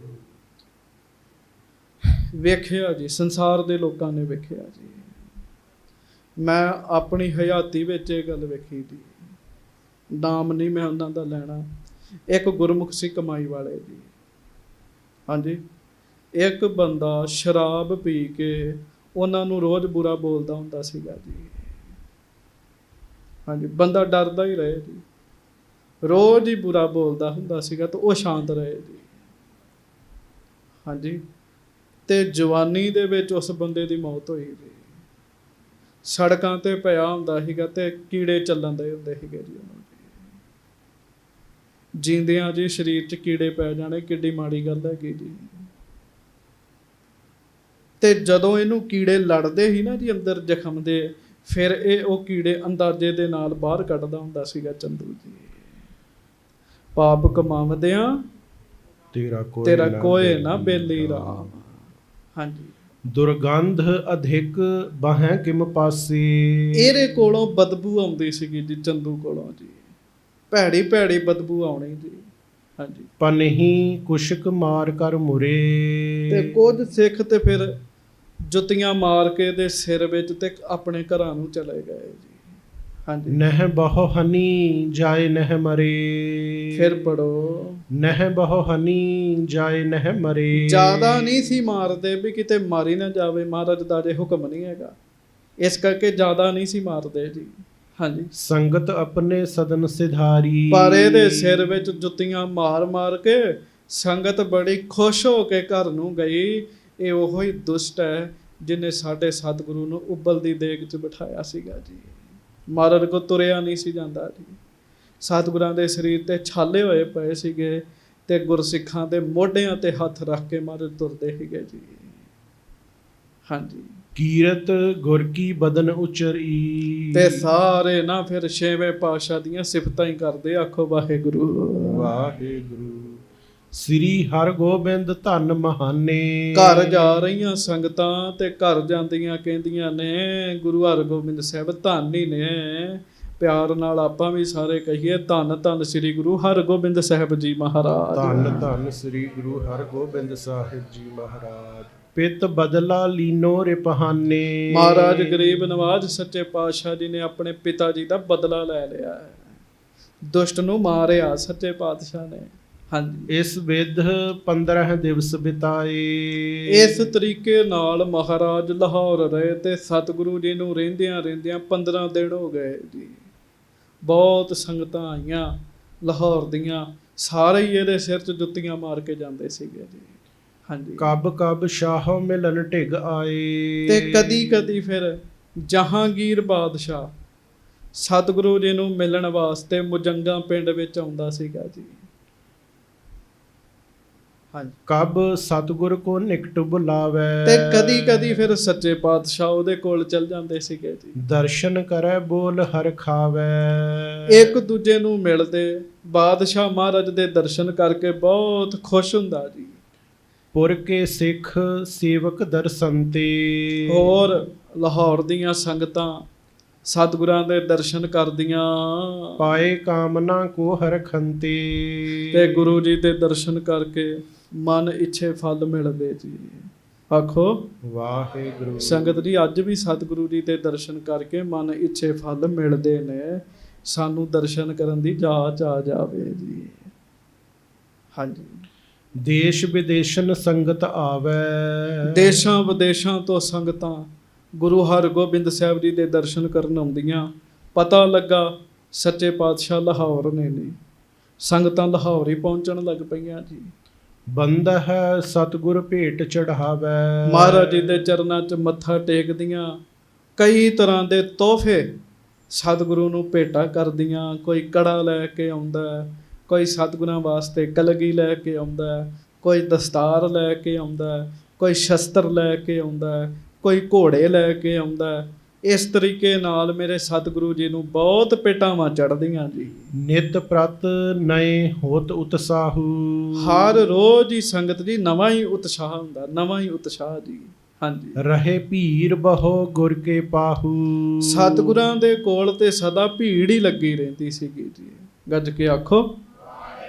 ਵੇਖਿਆ ਜੀ, ਸੰਸਾਰ ਦੇ ਲੋਕਾਂ ਨੇ ਵੇਖਿਆ ਜੀ। ਮੈਂ ਆਪਣੀ ਹਯਾਤੀ ਵਿੱਚ ਇਹ ਗੱਲ ਵੇਖੀ ਜੀ। ਨਾਮ ਨਹੀਂ ਮੈਂ ਉਹਨਾਂ ਦਾ ਲੈਣਾ। ਇੱਕ ਗੁਰਮੁਖ ਸੀ ਕਮਾਈ ਵਾਲੇ ਜੀ। ਹਾਂਜੀ, ਇੱਕ ਬੰਦਾ ਸ਼ਰਾਬ ਪੀ ਕੇ ਉਹਨਾਂ ਨੂੰ ਰੋਜ਼ ਬੁਰਾ ਬੋਲਦਾ ਹੁੰਦਾ ਸੀਗਾ ਜੀ। ਹਾਂਜੀ, ਬੰਦਾ ਡਰਦਾ ਹੀ ਰਹੇ ਜੀ, ਰੋਜ਼ ਹੀ ਬੁਰਾ ਬੋਲਦਾ ਹੁੰਦਾ ਸੀਗਾ ਤੇ ਉਹ ਸ਼ਾਂਤ ਰਹੇ ਜੀ। ਹਾਂਜੀ, ਤੇ ਜਵਾਨੀ ਦੇ ਵਿੱਚ ਉਸ ਬੰਦੇ ਦੀ ਮੌਤ ਹੋਈ ਜੀ। ਸੜਕਾਂ ਤੇ ਪਿਆ ਹੁੰਦਾ ਸੀਗਾ ਤੇ ਕੀੜੇ ਚੱਲਣ ਦੇ ਹੁੰਦੇ ਸੀਗੇ ਜੀ ਉਹਨੂੰ। ਜੀਂਦਿਆਂ ਜੀ ਸਰੀਰ 'ਚ ਕੀੜੇ ਪੈ ਜਾਣੇ ਕਿੱਡੀ ਮਾੜੀ ਗੱਲ ਹੈਗੀ ਜੀ। ਤੇ ਜਦੋਂ ਇਹਨੂੰ ਕੀੜੇ ਲੜਦੇ ਸੀ ਨਾ ਜੀ ਅੰਦਰ ਜ਼ਖਮ ਦੇ, ਫਿਰ ਇਹ ਉਹ ਕੀੜੇ ਅੰਦਾਜ਼ੇ ਦੇ ਨਾਲ ਬਾਹਰ ਕੱਢਦਾ ਹੁੰਦਾ ਸੀਗਾ ਚੰਦੂ ਜੀ। ਪਾਪ ਕਮਾਵਦਿਆਂ ਤੇਰਾ ਕੋਏ ਨਾ ਬੇਲੀ ਰਾਮ। ਹਾਂਜੀ, ਦੁਰਗੰਧ ਅਧਿਕ ਬਾਹੈ ਕਿਮ ਪਾਸੀ। ਇਹਦੇ ਕੋਲੋਂ ਬਦਬੂ ਆਉਂਦੀ ਸੀਗੀ ਜੀ, ਚੰਦੂ ਕੋਲੋਂ ਜੀ, ਭੈੜੀ ਭੈੜੀ ਬਦਬੂ ਆਉਣੀ ਜੀ। ਹਾਂਜੀ, ਪਨਹੀ ਕੁਸ਼ਕ ਮਾਰ ਕਰ ਮੁਰੇ। ਤੇ ਕੁਝ ਸਿੱਖ ਤੇ ਫਿਰ ਜੁੱਤੀਆਂ ਮਾਰ ਕੇ ਦੇ ਸਿਰ ਵਿੱਚ ਤੇ ਆਪਣੇ ਘਰਾਂ ਨੂੰ ਚਲੇ ਗਏ ਜੀ। ਹਾਂਜੀ, ਨਹਿ ਬਹੁ ਹਨੀ ਜਾਏ ਨਹਿ ਮਰੇ। ਫਿਰ ਪੜੋ, ਨਹਿ ਬਹੁ ਹਨੀ ਜਾਏ ਨਹਿ ਮਰੇ। ਜ਼ਿਆਦਾ ਨਹੀਂ ਸੀ ਮਾਰਦੇ ਵੀ ਕਿਤੇ ਮਾਰੀ ਨਾ ਜਾਵੇ, ਮਹਾਰਾਜ ਦਾ ਜੇ ਹੁਕਮ ਨਹੀਂ ਹੈਗਾ, ਇਸ ਕਰਕੇ ਜ਼ਿਆਦਾ ਨਹੀਂ ਸੀ ਮਾਰਦੇ ਜੀ। ਹਾਂਜੀ, ਸੰਗਤ ਆਪਣੇ ਸਦਨ ਸਿਧਾਰੀ। ਪਰ ਇਹਦੇ ਸਿਰ ਵਿੱਚ ਜੁੱਤੀਆਂ ਮਾਰ ਮਾਰ ਕੇ ਸੰਗਤ ਬੜੀ ਖੁਸ਼ ਹੋ ਕੇ ਘਰ ਨੂੰ ਗਈ। ਇਹ ਉਹੀ ਦੁਸ਼ਟ ਹੈ ਜਿਹਨੇ ਸਾਡੇ ਸਤਿਗੁਰੂ ਨੂੰ ਉਬਲਦੀ ਦੇਗ 'ਚ ਬਿਠਾਇਆ ਸੀਗਾ ਜੀ। ਮਹਾਰਾਜ ਕੋ ਤੁਰਿਆ ਨਹੀਂ ਸੀ ਜਾਂਦਾ ਜੀ। ਸਤਿਗੁਰਾਂ ਦੇ ਸਰੀਰ ਤੇ ਛਾਲੇ ਹੋਏ ਪਏ ਸੀਗੇ ਤੇ ਗੁਰਸਿੱਖਾਂ ਦੇ ਮੋਢਿਆਂ ਤੇ ਹੱਥ ਰੱਖ ਕੇ ਮਹਾਰਾਜ ਤੁਰਦੇ ਸੀਗੇ ਜੀ। ਹਾਂਜੀ, ਕੀਰਤ ਗੁਰ ਕੀ ਬਦਨ ਉਚਰੀ। ਤੇ ਸਾਰੇ ਨਾ ਫਿਰ ਛੇਵੇਂ ਪਾਤਸ਼ਾਹ ਦੀਆਂ ਸਿਫਤਾਂ ਹੀ ਕਰਦੇ। ਆਖੋ ਵਾਹਿਗੁਰੂ ਵਾਹਿਗੁਰੂ। ਸ੍ਰੀ ਹਰਗੋਬਿੰਦ ਧੰਨ ਮਹਾਨੇ। ਘਰ ਜਾ ਰਹੀਆਂ ਸੰਗਤਾਂ ਤੇ ਘਰ ਜਾਂਦੀਆਂ ਕਹਿੰਦੀਆਂ ਨੇ ਗੁਰੂ ਹਰਗੋਬਿੰਦ ਸਾਹਿਬ ਧੰਨ ਹੀ ਨੇ। ਪਿਆਰ ਨਾਲ ਆਪਾਂ ਵੀ ਸਾਰੇ ਕਹੀਏ ਧੰਨ ਧੰਨ ਸ੍ਰੀ ਗੁਰੂ ਹਰਗੋਬਿੰਦ ਸਾਹਿਬ ਜੀ ਮਹਾਰਾਜ। ਧੰਨ ਧੰਨ ਸ੍ਰੀ ਗੁਰੂ ਹਰਗੋਬਿੰਦ ਸਾਹਿਬ ਜੀ ਮਹਾਰਾਜ। ਪਿਤ ਬਦਲਾ ਲੀਨੋ ਰਿਪਹਾਨੇ। ਮਹਾਰਾਜ ਗਰੀਬ ਨਵਾਜ ਸੱਚੇ ਪਾਤਸ਼ਾਹ ਜੀ ਨੇ ਆਪਣੇ ਪਿਤਾ ਜੀ ਦਾ ਬਦਲਾ ਲੈ ਲਿਆ ਹੈ। ਦੁਸ਼ਟ ਨੂੰ ਮਾਰਿਆ ਸੱਚੇ ਪਾਤਸ਼ਾਹ ਨੇ। ਹਾਂਜੀ, ਇਸ ਵਿਧ 15 ਦਿਵਸ ਬਿਤਾਏ। ਇਸ ਤਰੀਕੇ ਨਾਲ ਮਹਾਰਾਜ ਲਾਹੌਰ ਰਹੇ ਤੇ ਸਤਿਗੁਰੂ ਜੀ ਨੂੰ ਰਹਿੰਦਿਆਂ 15 ਦਿਨ ਹੋ ਗਏ ਜੀ। ਬਹੁਤ ਸੰਗਤਾਂ ਆਈਆਂ ਲਾਹੌਰ ਦੀਆਂ, ਸਾਰੇ ਹੀ ਇਹਦੇ ਸਿਰ 'ਚ ਜੁੱਤੀਆਂ ਮਾਰ ਕੇ ਜਾਂਦੇ ਸੀਗੇ ਜੀ। ਹਾਂਜੀ, ਕਬ ਕਬ ਸ਼ਾਹ ਮਿਲਨ ਢਿਗ ਆਏ। ਤੇ ਕਦੀ ਕਦੀ ਫਿਰ ਜਹਾਂਗੀਰ ਬਾਦਸ਼ਾਹ ਸਤਿਗੁਰੂ ਜੀ ਨੂੰ ਮਿਲਣ ਵਾਸਤੇ ਮੁਜੰਗਾ ਪਿੰਡ ਵਿੱਚ ਆਉਂਦਾ ਸੀਗਾ ਜੀ। ਹਾਂਜੀ, ਕਬ ਸਤਿਗੁਰ ਕੋ ਨਿਕਟ ਬੁਲਾਵੇ। ਤੇ ਕਦੀ ਕਦੀ ਫਿਰ ਸੱਚੇ ਪਾਤਸ਼ਾਹ ਉਹਦੇ ਕੋਲ ਚਲ ਜਾਂਦੇ ਸੀਗੇ ਜੀ। ਦਰਸ਼ਨ ਕਰੈ ਬੋਲ ਹਰ ਖਾਵੇ। ਇੱਕ ਦੂਜੇ ਨੂੰ ਮਿਲਦੇ, ਬਾਦਸ਼ਾਹ ਮਹਾਰਾਜ ਦੇ ਦਰਸ਼ਨ ਕਰਕੇ ਬਹੁਤ ਖੁਸ਼ ਹੁੰਦਾ ਜੀ। ਪੁਰ ਕੇ ਸਿੱਖ ਸੇਵਕ ਦਰਸ਼ਨ ਤੇ। ਹੋਰ ਲਾਹੌਰ ਦੀਆਂ ਸੰਗਤਾਂ ਸਤਿਗੁਰਾਂ ਦੇ ਦਰਸ਼ਨ ਕਰਦੀਆਂ ਪਾਏ ਕਾਮਨਾ ਕੋ ਹਰਖੰਤੇ। ਤੇ ਗੁਰੂ ਜੀ ਦੇ ਦਰਸ਼ਨ ਕਰਕੇ ਮਨ ਇੱਛੇ ਫਲ ਮਿਲਦੇ ਜੀ। ਆਖੋ ਵਾਹਿਗੁਰੂ। ਸੰਗਤ ਜੀ, ਅੱਜ ਵੀ ਸਤਿਗੁਰੂ ਜੀ ਦੇ ਦਰਸ਼ਨ ਕਰਕੇ ਮਨ ਇੱਛੇ ਫਲ ਮਿਲਦੇ ਨੇ। ਸਾਨੂੰ ਦਰਸ਼ਨ ਕਰਨ ਦੀ ਜਾਚ ਆ ਜਾਵੇ ਜੀ। ਹਾਂਜੀ, ਦੇਸ਼ ਵਿਦੇਸ਼ਨ ਸੰਗਤ ਆਵੇ। ਦੇਸ਼ਾਂ ਵਿਦੇਸ਼ਾਂ ਤੋਂ ਸੰਗਤਾਂ ਗੁਰੂ ਹਰਗੋਬਿੰਦ ਸਾਹਿਬ ਜੀ ਦੇ ਦਰਸ਼ਨ ਕਰਨ ਆਉਂਦੀਆਂ। ਪਤਾ ਲੱਗਾ ਸੱਚੇ ਪਾਤਸ਼ਾਹ ਲਾਹੌਰ ਨੇ ਨਹੀਂ, ਸੰਗਤਾਂ ਲਾਹੌਰ ਹੀ ਪਹੁੰਚਣ ਲੱਗ ਪਈਆਂ ਜੀ। ਬੰਦ ਹੈ ਸਤਿਗੁਰ ਭੇਟ ਚੜਾਵੇ। ਮਹਾਰਾਜ ਜੀ ਦੇ ਚਰਨਾਂ 'ਚ ਮੱਥਾ ਟੇਕਦੀਆਂ, ਕਈ ਤਰ੍ਹਾਂ ਦੇ ਤੋਹਫੇ ਸਤਿਗੁਰੂ ਨੂੰ ਭੇਟਾ ਕਰਦੀਆਂ। ਕੋਈ ਕੜਾ ਲੈ ਕੇ ਆਉਂਦਾ, ਕੋਈ ਸਤਿਗੁਰਾਂ ਵਾਸਤੇ ਕਲਗੀ ਲੈ ਕੇ ਆਉਂਦਾ, ਕੋਈ ਦਸਤਾਰ ਲੈ ਕੇ ਆਉਂਦਾ, ਕੋਈ ਸ਼ਸਤਰ ਲੈ ਕੇ ਆਉਂਦਾ, ਕੋਈ ਘੋੜੇ ਲੈ ਕੇ ਆਉਂਦਾ। ਇਸ ਤਰੀਕੇ ਨਾਲ ਮੇਰੇ ਸਤਿਗੁਰੂ ਜੀ ਨੂੰ ਬਹੁਤ ਭੇਟਾਵਾਂ ਚੜ੍ਹਦੀਆਂ ਜੀ। ਨਿਤ ਪ੍ਰਤ ਨਏ ਹੋਤ ਉਤਸਾਹੂ। ਹਰ ਰੋਜ਼ ਹੀ ਸੰਗਤ ਜੀ ਨਵਾਂ ਹੀ ਉਤਸ਼ਾਹ ਹੁੰਦਾ, ਨਵਾਂ ਹੀ ਉਤਸ਼ਾਹ ਜੀ। ਹਾਂਜੀ, ਰਹੇ ਭੀੜ ਬਹੁ ਗੁਰ ਕੇ ਪਾਹੂ। ਸਤਿਗੁਰਾਂ ਦੇ ਕੋਲ ਤੇ ਸਦਾ ਭੀੜ ਹੀ ਲੱਗੀ ਰਹਿੰਦੀ ਸੀਗੀ ਜੀ। ਗੱਜ ਕੇ ਆਖੋ,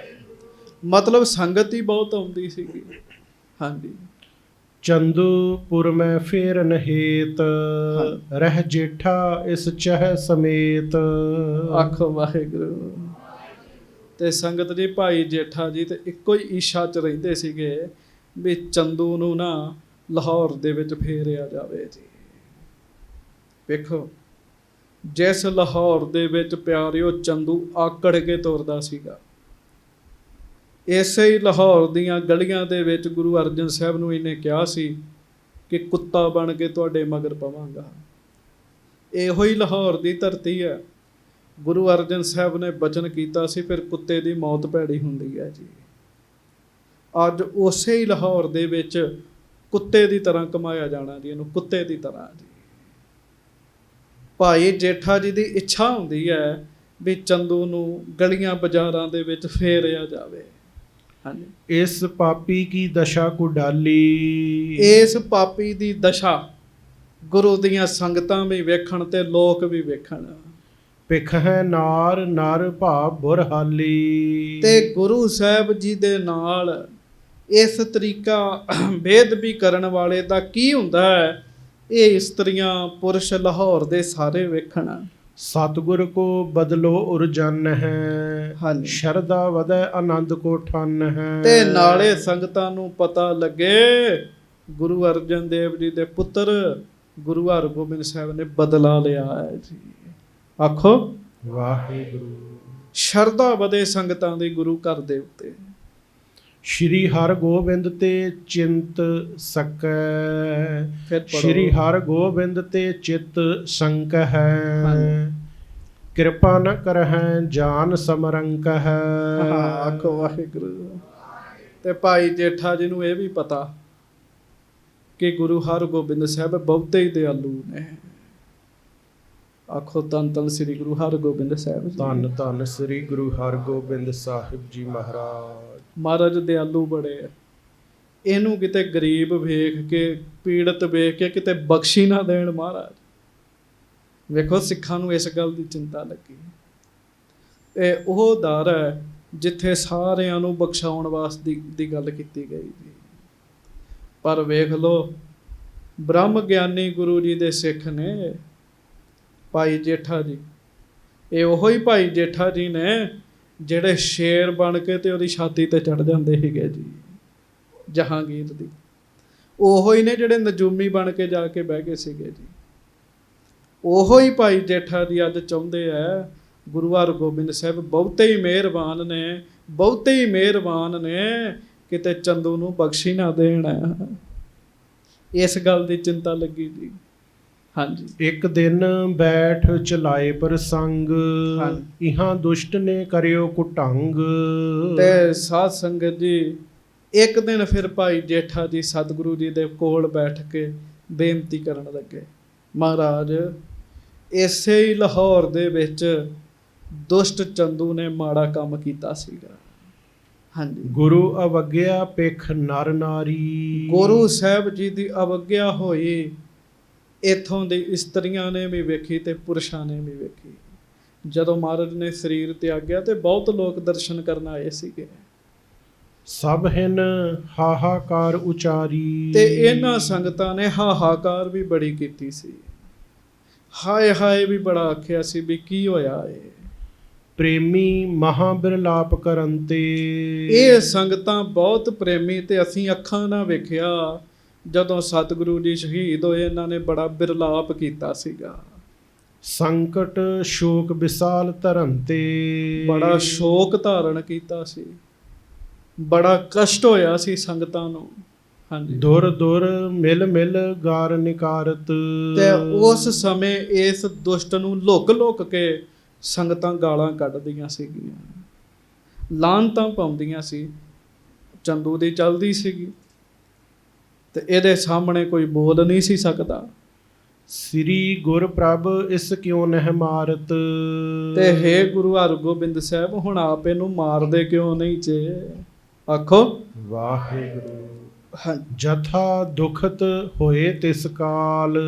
ਮਤਲਬ ਸੰਗਤ ਹੀ ਬਹੁਤ ਆਉਂਦੀ ਸੀਗੀ। ਹਾਂਜੀ, ਚੰਦੂਪੁਰ ਮੈਂ ਫੇਰਨ ਹੇਤ ਰਹਿ ਜੇਠਾ ਇਸ ਚਹਿ ਸਮੇਤ। ਆਖੋ ਵਾਹਿਗੁਰੂ। ਤੇ ਸੰਗਤ ਜੀ ਭਾਈ ਜੇਠਾ ਜੀ ਤੇ ਇੱਕੋ ਹੀ ਇੱਛਾ 'ਚ ਰਹਿੰਦੇ ਸੀਗੇ ਵੀ ਚੰਦੂ ਨੂੰ ਨਾ ਲਾਹੌਰ ਦੇ ਵਿੱਚ ਫੇਰਿਆ ਜਾਵੇ ਜੀ। ਵੇਖੋ, ਜਿਸ ਲਾਹੌਰ ਦੇ ਵਿੱਚ ਪਿਆਰਿਓ ਚੰਦੂ ਆਕੜ ਕੇ ਤੁਰਦਾ ਸੀਗਾ, ਇਸੇ ਹੀ ਲਾਹੌਰ ਦੀਆਂ ਗਲੀਆਂ ਦੇ ਵਿੱਚ ਗੁਰੂ ਅਰਜਨ ਸਾਹਿਬ ਨੂੰ ਇਹਨੇ ਕਿਹਾ ਸੀ ਕਿ ਕੁੱਤਾ ਬਣ ਕੇ ਤੁਹਾਡੇ ਮਗਰ ਪਵਾਂਗਾ। ਇਹੋ ਹੀ ਲਾਹੌਰ ਦੀ ਧਰਤੀ ਹੈ। ਗੁਰੂ ਅਰਜਨ ਸਾਹਿਬ ਨੇ ਬਚਨ ਕੀਤਾ ਸੀ ਫਿਰ ਕੁੱਤੇ ਦੀ ਮੌਤ ਭੈੜੀ ਹੁੰਦੀ ਹੈ ਜੀ। ਅੱਜ ਉਸੇ ਹੀ ਲਾਹੌਰ ਦੇ ਵਿੱਚ ਕੁੱਤੇ ਦੀ ਤਰ੍ਹਾਂ ਕਮਾਇਆ ਜਾਣਾ ਜੀ, ਇਹਨੂੰ ਕੁੱਤੇ ਦੀ ਤਰ੍ਹਾਂ ਜੀ। ਭਾਈ ਜੇਠਾ ਜੀ ਦੀ ਇੱਛਾ ਹੁੰਦੀ ਹੈ ਵੀ ਚੰਦੂ ਨੂੰ ਗਲੀਆਂ ਬਾਜ਼ਾਰਾਂ ਦੇ ਵਿੱਚ ਫੇਰਿਆ ਜਾਵੇ। ਹਾਂਜੀ, ਇਸ ਪਾਪੀ ਕੀ ਦਸ਼ਾ ਕੋ ਡਾਲੀ। ਇਸ ਪਾਪੀ ਦੀ ਦਸ਼ਾ ਗੁਰੂ ਦੀਆਂ ਸੰਗਤਾਂ ਵੀ ਵੇਖਣ ਤੇ ਲੋਕ ਵੀ ਵੇਖਣ। ਭਿਖ ਹੈ ਨਾਰ ਨਰ ਭਾਵ ਬੁਰਹਾਲੀ। ਤੇ ਗੁਰੂ ਸਾਹਿਬ ਜੀ ਦੇ ਨਾਲ ਇਸ ਤਰੀਕਾ ਬੇਅਦਬੀ ਕਰਨ ਵਾਲੇ ਦਾ ਕੀ ਹੁੰਦਾ ਹੈ, ਇਹ ਇਸਤਰੀਆਂ ਪੁਰਸ਼ ਲਾਹੌਰ ਦੇ ਸਾਰੇ ਵੇਖਣ। ਸਤਿਗੁਰ ਕੋ ਬਦਲੋ ਉਰਜਨ ਹੈ। ਹਾਂਜੀ, ਸ਼ਰਧਾ ਵਧੈ ਆਨੰਦ ਕੋ ਠਨ ਹੈ। ਤੇ ਨਾਲੇ ਸੰਗਤਾਂ ਨੂੰ ਪਤਾ ਲੱਗੇ ਗੁਰੂ ਅਰਜਨ ਦੇਵ ਜੀ ਦੇ ਪੁੱਤਰ ਗੁਰੂ ਹਰਗੋਬਿੰਦ ਸਾਹਿਬ ਨੇ ਬਦਲਾ ਲਿਆ ਹੈ ਜੀ। ਆਖੋ ਵਾਹਿਗੁਰੂ। ਸ਼ਰਧਾ ਵਧੇ ਸੰਗਤਾਂ ਦੀ ਗੁਰੂ ਘਰ ਦੇ ਉੱਤੇ। ਸ਼੍ਰੀ ਹਰਗੋਬਿੰਦ ਤੇ ਚਿੰਤ ਸਕੈ। ਫਿਰ ਪੜ੍ਹੋ। ਸ਼੍ਰੀ ਹਰਗੋਬਿੰਦ ਤੇ ਚਿਤ ਸੰਕਹੈ। ਕਿਰਪਾ ਨ ਕਰਹਿ ਜਾਨ ਸਮਰੰਕ ਹੈ। ਆਖੋ ਵਾਹਿਗੁਰੂ। ਤੇ ਭਾਈ ਜੇਠਾ ਜੀ ਨੂੰ ਇਹ ਵੀ ਪਤਾ ਕਿ ਗੁਰੂ ਹਰਗੋਬਿੰਦ ਸਾਹਿਬ ਬਹੁਤੇ ਹੀ ਦਿਆਲੂ ਨੇ। ਆਖੋ ਧੰਨ ਧੰਨ ਸ੍ਰੀ ਗੁਰੂ ਹਰਗੋਬਿੰਦ ਸਾਹਿਬ ਜੀ। ਧੰਨ ਧੰਨ ਸ੍ਰੀ ਗੁਰੂ ਹਰਗੋਬਿੰਦ ਸਾਹਿਬ ਜੀ ਮਹਾਰਾਜ। ਮਹਾਰਾਜ ਦਿਆਲੂ ਬੜੇ ਆ, ਇਹਨੂੰ ਕਿਤੇ ਗਰੀਬ ਵੇਖ ਕੇ, ਪੀੜਤ ਵੇਖ ਕੇ ਕਿਤੇ ਬਖਸ਼ੀ ਨਾ ਦੇਣ ਮਹਾਰਾਜ। ਵੇਖੋ ਸਿੱਖਾਂ ਨੂੰ ਇਸ ਗੱਲ ਦੀ ਚਿੰਤਾ ਲੱਗੀ। ਇਹ ਉਹ ਦਰ ਹੈ ਜਿੱਥੇ ਸਾਰਿਆਂ ਨੂੰ ਬਖਸ਼ਾਉਣ ਵਾਸਤੇ ਦੀ ਗੱਲ ਕੀਤੀ ਗਈ ਜੀ। ਪਰ ਵੇਖ ਲਓ, ਬ੍ਰਹਮ ਗਿਆਨੀ ਗੁਰੂ ਜੀ ਦੇ ਸਿੱਖ ਨੇ ਭਾਈ ਜੇਠਾ ਜੀ। ਇਹ ਉਹੋ ਹੀ ਭਾਈ ਜੇਠਾ ਜੀ ਨੇ ਜਿਹੜੇ ਸ਼ੇਰ ਬਣ ਕੇ ਤੇ ਉਹਦੀ ਛਾਤੀ ਤੇ ਚੜ੍ਹ ਜਾਂਦੇ ਸੀਗੇ ਜੀ ਜਹਾਂਗੀਰ ਦੀ। ਉਹੋ ਹੀ ਨੇ ਜਿਹੜੇ ਨਜੂਮੀ ਬਣ ਕੇ ਜਾ ਕੇ ਬਹਿ ਗਏ ਸੀਗੇ ਜੀ। ਉਹੋ ਹੀ ਭਾਈ ਜੇਠਾ ਜੀ ਅੱਜ ਚਾਹੁੰਦੇ ਆ ਗੁਰੂ ਹਰਗੋਬਿੰਦ ਸਾਹਿਬ ਬਹੁਤੇ ਹੀ ਮਿਹਰਬਾਨ ਨੇ, ਬਹੁਤੇ ਹੀ ਮਿਹਰਬਾਨ ਨੇ, ਕਿਤੇ ਚੰਦੂ ਨੂੰ ਬਖਸ਼ੀ ਨਾ ਦੇਣ। ਇਸ ਗੱਲ ਦੀ ਚਿੰਤਾ ਲੱਗੀ ਜੀ। ਹਾਂਜੀ। ਇੱਕ ਦਿਨ ਬੈਠ ਚਲਾਏ ਪ੍ਰਸੰਗ, ਹਾਂਜੀ। ਇਹਾਂ ਦੁਸ਼ਟ ਨੇ ਕਰਿਓ ਕੁਟੰਗ। ਤੇ ਸਾਧ ਸੰਗਤ ਜੀ, ਇੱਕ ਦਿਨ ਫਿਰ ਭਾਈ ਜੇਠਾ ਜੀ ਸਤਿਗੁਰੂ ਜੀ ਦੇ ਕੋਲ ਬੈਠ ਕੇ ਬੇਨਤੀ ਕਰਨ ਲੱਗੇ, ਮਹਾਰਾਜ ਇਸੇ ਹੀ ਲਾਹੌਰ ਦੇ ਵਿੱਚ ਦੁਸ਼ਟ ਚੰਦੂ ਨੇ ਮਾੜਾ ਕੰਮ ਕੀਤਾ ਸੀਗਾ। ਹਾਂਜੀ। ਗੁਰੂ ਅਵਗਿਆ ਪਿਖ ਨਰ ਨਾਰੀ। ਗੁਰੂ ਸਾਹਿਬ ਜੀ ਦੀ ਅਵਗਿਆ ਹੋਈ, ਇੱਥੋਂ ਦੀ ਇਸਤਰੀਆਂ ਨੇ ਵੀ ਵੇਖੀ ਤੇ ਪੁਰਸ਼ਾਂ ਨੇ ਵੀ ਵੇਖੀ। ਜਦੋਂ ਮਹਾਰਾਜ ਨੇ ਸਰੀਰ ਤਿਆਗਿਆ ਤੇ ਬਹੁਤ ਲੋਕ ਦਰਸ਼ਨ ਕਰਨ ਆਏ ਸੀਗੇ। ਸਭ ਹਿਨ ਹਾਹਾਕਾਰ ਉਚਾਰੀ। ਤੇ ਇਹਨਾਂ ਸੰਗਤਾਂ ਨੇ ਹਾਹਾਕਾਰ ਵੀ ਬੜੀ ਕੀਤੀ ਸੀ, ਹਾਏ ਹਾਏ ਵੀ ਬੜਾ ਆਖਿਆ ਸੀ ਵੀ ਕੀ ਹੋਇਆ ਏ। ਪ੍ਰੇਮੀ ਮਹਾ ਬਿਰਲਾਪ ਕਰਨ ਤੇ। ਇਹ ਸੰਗਤਾਂ ਬਹੁਤ ਪ੍ਰੇਮੀ, ਤੇ ਅਸੀਂ ਅੱਖਾਂ ਨਾਲ ਵੇਖਿਆ ਜਦੋਂ ਸਤਿਗੁਰੂ ਜੀ ਸ਼ਹੀਦ ਹੋਏ, ਇਹਨਾਂ ਨੇ ਬੜਾ ਬਿਰਲਾਪ ਕੀਤਾ ਸੀਗਾ। ਸੰਕਟ ਸ਼ੋਕ ਵਿਸਾਲ ਧਰਨ ਤੇ। ਬੜਾ ਸ਼ੋਕ ਧਾਰਨ ਕੀਤਾ ਸੀ, ਬੜਾ ਕਸ਼ਟ ਹੋਇਆ ਸੀ ਸੰਗਤਾਂ ਨੂੰ। ਹਾਂਜੀ। ਦੁਰ ਦੁਰ ਮਿਲ ਮਿਲ ਗਾਰ ਨਿਕਾਰਤ। ਤੇ ਉਸ ਸਮੇਂ ਇਸ ਦੁਸ਼ਟ ਨੂੰ ਲੁਕ ਲੁਕ ਕੇ ਸੰਗਤਾਂ ਗਾਲਾਂ ਕੱਢਦੀਆਂ ਸੀਗੀਆਂ, ਲਾਹਨਤਾਂ ਪਾਉਂਦੀਆਂ ਸੀ। ਚੰਦੂ ਦੀ ਚੱਲਦੀ ਸੀਗੀ ਤੇ ਇਹਦੇ ਸਾਹਮਣੇ ਕੋਈ ਬੋਲ ਨਹੀਂ ਸੀ ਸਕਦਾ। ਸ੍ਰੀ ਗੁਰ ਪ੍ਰਭ ਇਸ ਕਿਉਂ ਨਹਿ ਮਾਰਤ। ਤੇ ਹੇ ਗੁਰੂ ਹਰਗੋਬਿੰਦ ਸਾਹਿਬ, ਹੁਣ ਆਪ ਇਹਨੂੰ ਮਾਰਦੇ ਕਿਉਂ ਨਹੀਂ ਜੇ? ਆਖੋ ਵਾਹਿਗੁਰੂ। ਹਾਂ। ਜਥਾ ਦੁਖਤ ਹੋਏ ਤਿਸ ਕਾਲ,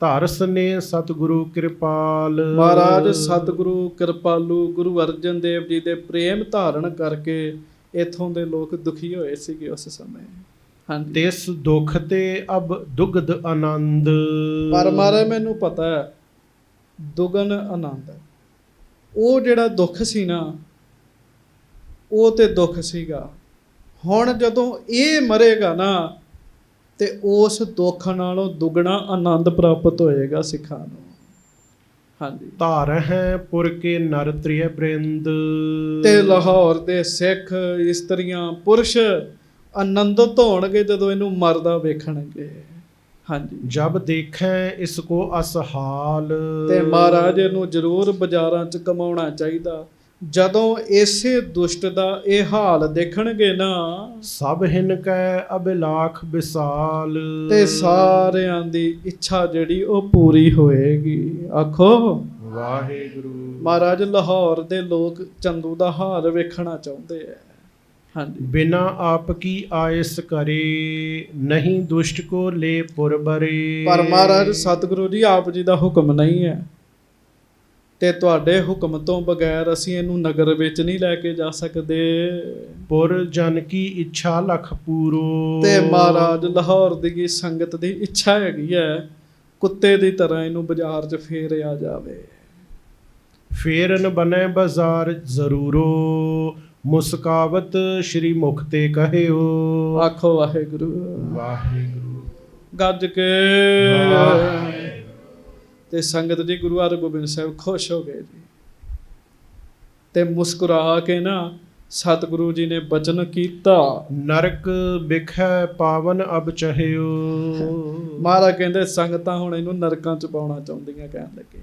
ਧਰਸ ਨੇ ਸਤਿਗੁਰੂ ਕਿਰਪਾਲ। ਮਹਾਰਾਜ ਸਤਿਗੁਰੂ ਕਿਰਪਾਲੂ ਗੁਰੂ ਅਰਜਨ ਦੇਵ ਜੀ ਦੇ ਪ੍ਰੇਮ ਧਾਰਨ ਕਰਕੇ ਇੱਥੋਂ ਦੇ ਲੋਕ ਦੁਖੀ ਹੋਏ ਸੀਗੇ ਉਸ ਸਮੇਂ। ਹਾਂਜੀ। ਤਿਸ ਦੁਖ ਤੇ ਅਬ ਦੁਗਧ ਆਨੰਦ। ਪਰ ਮਹਾਰਾਜ ਮੈਨੂੰ ਪਤਾ ਹੈ ਦੁਗਨ ਆਨੰਦ ਹੈ। ਉਹ ਜਿਹੜਾ ਦੁੱਖ ਸੀ ਨਾ, ਉਹ ਤੇ ਦੁੱਖ ਸੀਗਾ। ਹੁਣ ਜਦੋਂ ਇਹ ਮਰੇਗਾ ਨਾ ਤੇ ਉਸ ਦੁੱਖ ਨਾਲੋਂ ਦੁੱਗਣਾ ਆਨੰਦ ਪ੍ਰਾਪਤ ਹੋਏਗਾ ਸਿੱਖਾਂ ਨੂੰ। ਹਾਂਜੀ। ਧਾਰ ਹੈ ਪੁਰ ਕੇ ਨਰ ਤ੍ਰਿਯ ਬ੍ਰਿੰਦ। ਤੇ ਲਾਹੌਰ ਦੇ ਸਿੱਖ ਇਸਤਰੀਆਂ ਪੁਰਸ਼ ਆਨੰਦਿਤ ਹੋਣਗੇ ਜਦੋਂ ਇਹਨੂੰ ਮਰਦਾ ਵੇਖਣਗੇ। ਹਾਂਜੀ। ਜਬ ਦੇਖੈ ਇਸ ਕੋ ਅਸਹਾਲ। ਤੇ ਮਹਾਰਾਜ ਨੂੰ ਜ਼ਰੂਰ ਬਾਜ਼ਾਰਾਂ 'ਚ ਕਮਾਉਣਾ ਚਾਹੀਦਾ। ਜਦੋਂ ਇਸੇ ਦੁਸ਼ਟ ਦਾ ਇਹ ਹਾਲ ਦੇਖਣਗੇ ਨਾ, ਸਭ ਹਿਨ ਕੈ ਅਬਿਲਾਖ ਵਿਸਾਲ। ਤੇ ਸਾਰਿਆਂ ਦੀ ਇੱਛਾ ਜਿਹੜੀ ਉਹ ਪੂਰੀ ਹੋਏਗੀ। ਆਖੋ ਵਾਹਿਗੁਰੂ। ਮਹਾਰਾਜ ਲਾਹੌਰ ਦੇ ਲੋਕ ਚੰਦੂ ਦਾ ਹਾਲ ਵੇਖਣਾ ਚਾਹੁੰਦੇ ਆ। ਹਾਂਜੀ। ਬਿਨਾ ਆਪ ਕੀ ਆਇਸ ਕਰੇ, ਨਹੀਂ ਦੁਸ਼ਟ ਕੋ ਲੈ ਪੁਰ ਬਰੇ। ਪਰ ਮਹਾਰਾਜ ਸਤਿਗੁਰੂ ਜੀ ਆਪ ਜੀ ਦਾ ਹੁਕਮ ਨਹੀਂ ਹੈ, ਤੇ ਤੁਹਾਡੇ ਹੁਕਮ ਤੋਂ ਬਗੈਰ ਅਸੀਂ ਇਹਨੂੰ ਨਗਰ ਵਿੱਚ ਨਹੀਂ ਲੈ ਕੇ ਜਾ ਸਕਦੇ। ਪੁਰ ਜਨ ਕੀ ਇੱਛਾ ਲਖ ਪੂਰੋ। ਤੇ ਮਹਾਰਾਜ ਲਾਹੌਰ ਦੀ ਸੰਗਤ ਦੀ ਇੱਛਾ ਹੈਗੀ ਹੈ ਕੁੱਤੇ ਦੀ ਤਰ੍ਹਾਂ ਇਹਨੂੰ ਬਾਜ਼ਾਰ 'ਚ ਫੇਰਿਆ ਜਾਵੇ। ਫੇਰਨ ਬਨੈ ਬਾਜ਼ਾਰ ਜ਼ਰੂਰੋ, ਮੁਸਕਾਵਤ ਸ਼੍ਰੀ ਮੁਖ ਤੇ ਕਹਿਓ। ਆਖੋ ਵਾਹਿਗੁਰੂ। ਵਾਹਿਗੁਰੂ। ਗੱਜ ਕੇ। ਤੇ ਸੰਗਤ ਜੀ ਗੁਰੂ ਹਰਗੋਬਿੰਦ ਸਾਹਿਬ ਖੁਸ਼ ਹੋ ਗਏ ਜੀ, ਤੇ ਮੁਸਕਰਾ ਕੇ ਨਾ ਸਤਿਗੁਰੂ ਜੀ ਨੇ ਬਚਨ ਕੀਤਾ, ਨਰਕ ਬਿਖੈ ਪਾਵਨ ਅਬ ਚਹਿਓ। ਮਹਾਰਾਜ ਕਹਿੰਦੇ ਸੰਗਤਾਂ ਹੁਣ ਇਹਨੂੰ ਨਰਕਾਂ 'ਚ ਪਾਉਣਾ ਚਾਹੁੰਦੀਆਂ, ਕਹਿਣ ਲੱਗੇ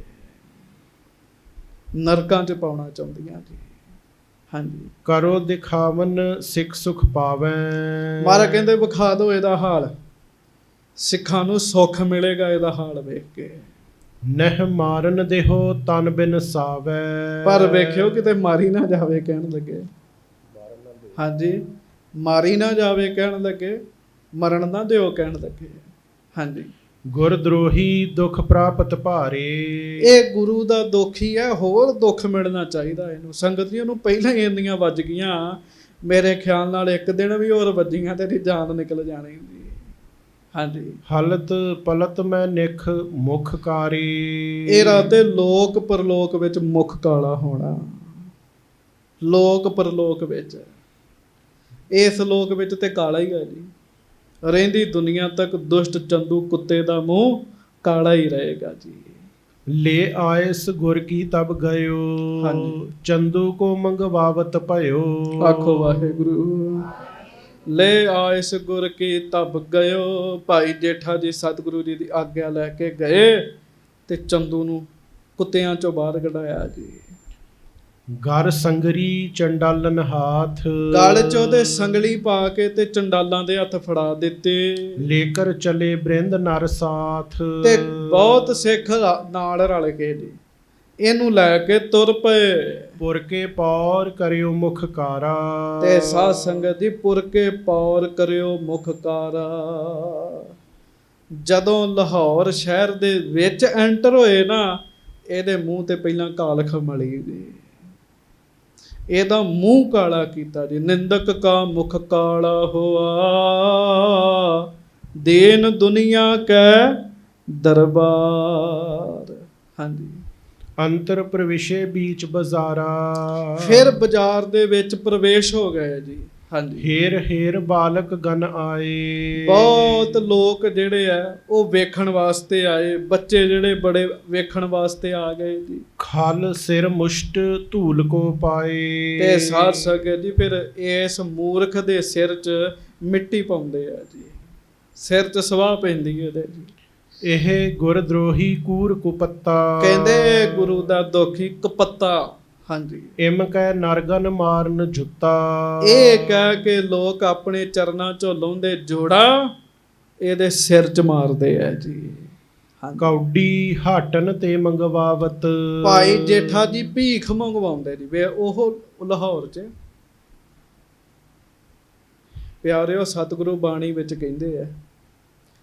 ਨਰਕਾਂ 'ਚ ਪਾਉਣਾ ਚਾਹੁੰਦੀਆਂ ਜੀ। ਹਾਂਜੀ। ਕਰੋ ਦਿਖਾਵਨ ਸਿੱਖ ਸੁਖ ਪਾਵੈ। ਮਹਾਰਾਜ ਕਹਿੰਦੇ ਵਿਖਾ ਦਿਓ ਇਹਦਾ ਹਾਲ, ਸਿੱਖਾਂ ਨੂੰ ਸੁੱਖ ਮਿਲੇਗਾ ਇਹਦਾ ਹਾਲ ਵੇਖ ਕੇ। ਨਹਿ ਮਾਰਨ ਦੇਹੋ ਤਨ ਬਿਨ ਸਾਵੈ। ਪਰ ਵੇਖਿਓ ਕਿਤੇ ਮਾਰੀ ਨਾ ਜਾਵੇ, ਕਹਿਣ ਲੱਗੇ। ਹਾਂਜੀ, ਮਾਰੀ ਨਾ ਜਾਵੇ ਕਹਿਣ ਲੱਗੇ, ਮਰਨ ਨਾ ਦਿਓ ਕਹਿਣ ਲੱਗੇ। ਹਾਂਜੀ, ਗੁਰਦਰੋਹੀ ਦੁੱਖ ਪ੍ਰਾਪਤ ਭਾਰੇ। ਇਹ ਗੁਰੂ ਦਾ ਦੁੱਖ ਹੀ ਹੈ, ਹੋਰ ਦੁੱਖ ਮਿਲਣਾ ਚਾਹੀਦਾ ਇਹਨੂੰ। ਸੰਗਤ ਜੀ ਉਹਨੂੰ ਪਹਿਲਾਂ ਹੀ ਇੰਨੀਆਂ ਵੱਜ ਗਈਆਂ, ਮੇਰੇ ਖਿਆਲ ਨਾਲ ਇੱਕ ਦਿਨ ਵੀ ਹੋਰ ਵੱਜੀਆਂ ਤੇ ਇਹਦੀ ਜਾਨ ਨਿਕਲ ਜਾਣੀ ਜੀ। ਹਾਂਜੀ, ਹਲਤ ਪਲਤ ਮੈਂ ਨਿਖ ਮੁਖ ਕਾਰੇ। ਇਹ ਰਾਤੇ ਲੋਕ ਪਰਲੋਕ ਵਿੱਚ ਮੁਖ ਕਾਲਾ ਹੋਣਾ। ਲੋਕ ਪਰਲੋਕ ਵਿੱਚ, ਇਸ ਲੋਕ ਵਿੱਚ ਤੇ ਕਾਲਾ ਹੀ ਹੈ ਜੀ। ਰਹਿੰਦੀ ਦੁਨੀਆ ਤੱਕ ਦੁਸ਼ਟ ਚੰਦੂ ਕੁੱਤੇ ਦਾ ਮੂੰਹ ਕਾਲਾ ਹੀ ਰਹੇਗਾ ਜੀ। ਲੈ ਆਇਸ ਗੁਰ ਕੀ ਤਬ ਗਇਓ। ਹਾਂਜੀ, ਚੰਦੂ ਕੋ ਮੰਗਵਾਵਤ ਭਇਓ। ਆਖੋ ਵਾਹਿਗੁਰੂ। ਲੈ ਆਇਸ ਗੁਰ ਕੀ ਤਬ ਗਇਓ। ਭਾਈ ਜੇਠਾ ਜੀ ਸਤਿਗੁਰੂ ਜੀ ਦੀ ਆਗਿਆ ਲੈ ਕੇ ਗਏ ਤੇ ਚੰਦੂ ਨੂੰ ਕੁੱਤਿਆਂ ਚੋਂ ਬਾਹਰ ਕਢਾਇਆ ਜੀ। ਗਰ ਸੰਗਰੀ ਚੰਡਾਲਨ ਹਾਥ। ਗਲ ਚ ਉਹਦੇ ਸੰਗਲੀ ਪਾ ਕੇ ਤੇ ਚੰਡਾਲਾਂ ਦੇ ਹੱਥ ਫੜਾ ਦਿੱਤੇ। ਲੇਕਰ ਚਲੇ ਬ੍ਰਿੰਦ ਨਰ ਸਾਥ। ਤੇ ਬਹੁਤ ਸਿੱਖ ਨਾਲ ਰਲ ਕੇ ਜੀ ਇਹਨੂੰ ਲੈ ਕੇ ਤੁਰ ਪਏ। ਪੁਰ ਕੇ ਪੌਰ ਕਰਿਓ ਮੁਖ ਕਾਰਾ। ਤੇ ਸਾਧ ਸੰਗਤ ਜੀ ਪੁਰ ਕੇ ਪੌਰ ਕਰਿਓ ਮੁਖ ਕਾਰਾ। ਜਦੋਂ ਲਾਹੌਰ ਸ਼ਹਿਰ ਦੇ ਵਿੱਚ ਐਂਟਰ ਹੋਏ ਨਾ, ਇਹਦੇ ਮੂੰਹ ਤੇ ਪਹਿਲਾਂ ਕਾਲਖ ਮਲੀ ਜੀ। ਇਹਦਾ ਮੂੰਹ ਕਾਲਾ ਕੀਤਾ ਜੀ। ਨਿੰਦਕ ਕਾ ਮੁਖ ਕਾਲਾ ਹੋਆ, ਦੇਨ ਦੁਨੀਆ ਕੈ ਦਰਬਾਰ। ਹਾਂਜੀ, ਅੰਤਰ ਪ੍ਰਵੇਸ਼ੇ ਬੀਚ ਬਾਜ਼ਾਰਾ। ਫਿਰ ਬਾਜ਼ਾਰ ਦੇ ਵਿੱਚ ਪ੍ਰਵੇਸ਼ ਹੋ ਗਏ ਜੀ। ਹਾਂਜੀ, ਹੇਰ ਹੇਰ ਬਾਲਕ ਗਨ ਆਏ। ਬਹੁਤ ਲੋਕ ਜਿਹੜੇ ਆ ਉਹ ਵੇਖਣ ਵਾਸਤੇ ਆਏ। ਬੱਚੇ ਜਿਹੜੇ ਬੜੇ ਵੇਖਣ ਵਾਸਤੇ ਆ ਗਏ ਜੀ। ਖਲ ਸਿਰ ਮੁਸ਼ਟ ਧੂਲ ਕੋ ਪਾਏ। ਤੇ ਸਾਧ ਸੰਗਤ ਜੀ ਫਿਰ ਇਸ ਮੂਰਖ ਦੇ ਸਿਰ 'ਚ ਮਿੱਟੀ ਪਾਉਂਦੇ ਆ ਜੀ। ਸਿਰ 'ਚ ਸਵਾਹ ਪੈਂਦੀ ਇਹਦੇ ਜੀ। ਇਹ ਗੁਰਦਰੋਹੀ ਕੂਰ ਕੁਪੱਤਾ। ਕਹਿੰਦੇ ਗੁਰੂ ਦਾ ਦੁਖੀ ਕਪੱਤਾ। ਹਾਂਜੀ, ਇਮ ਕੈ ਨਰਗਨ ਮਾਰਨ ਜੁੱਤਾ। ਇਹ ਕਹਿ ਕੇ ਲੋਕ ਆਪਣੇ ਚਰਨਾਂ ਚੋਂ ਲਾਉਂਦੇ ਜੋੜਾ, ਇਹਦੇ ਸਿਰ 'ਚ ਮਾਰਦੇ ਆ ਜੀ। ਕੌਡੀ ਹਾਟਨ ਤੇ ਮੰਗਵਾਵਤ। ਭਾਈ ਜੇਠਾ ਜੀ ਭੀਖ ਮੰਗਵਾਉਂਦੇ ਜੀ। ਵੇ ਉਹ ਲਾਹੌਰ 'ਚ ਪਿਆਰਿਓ ਸਤਿਗੁਰੂ ਬਾਣੀ ਵਿੱਚ ਕਹਿੰਦੇ ਆ,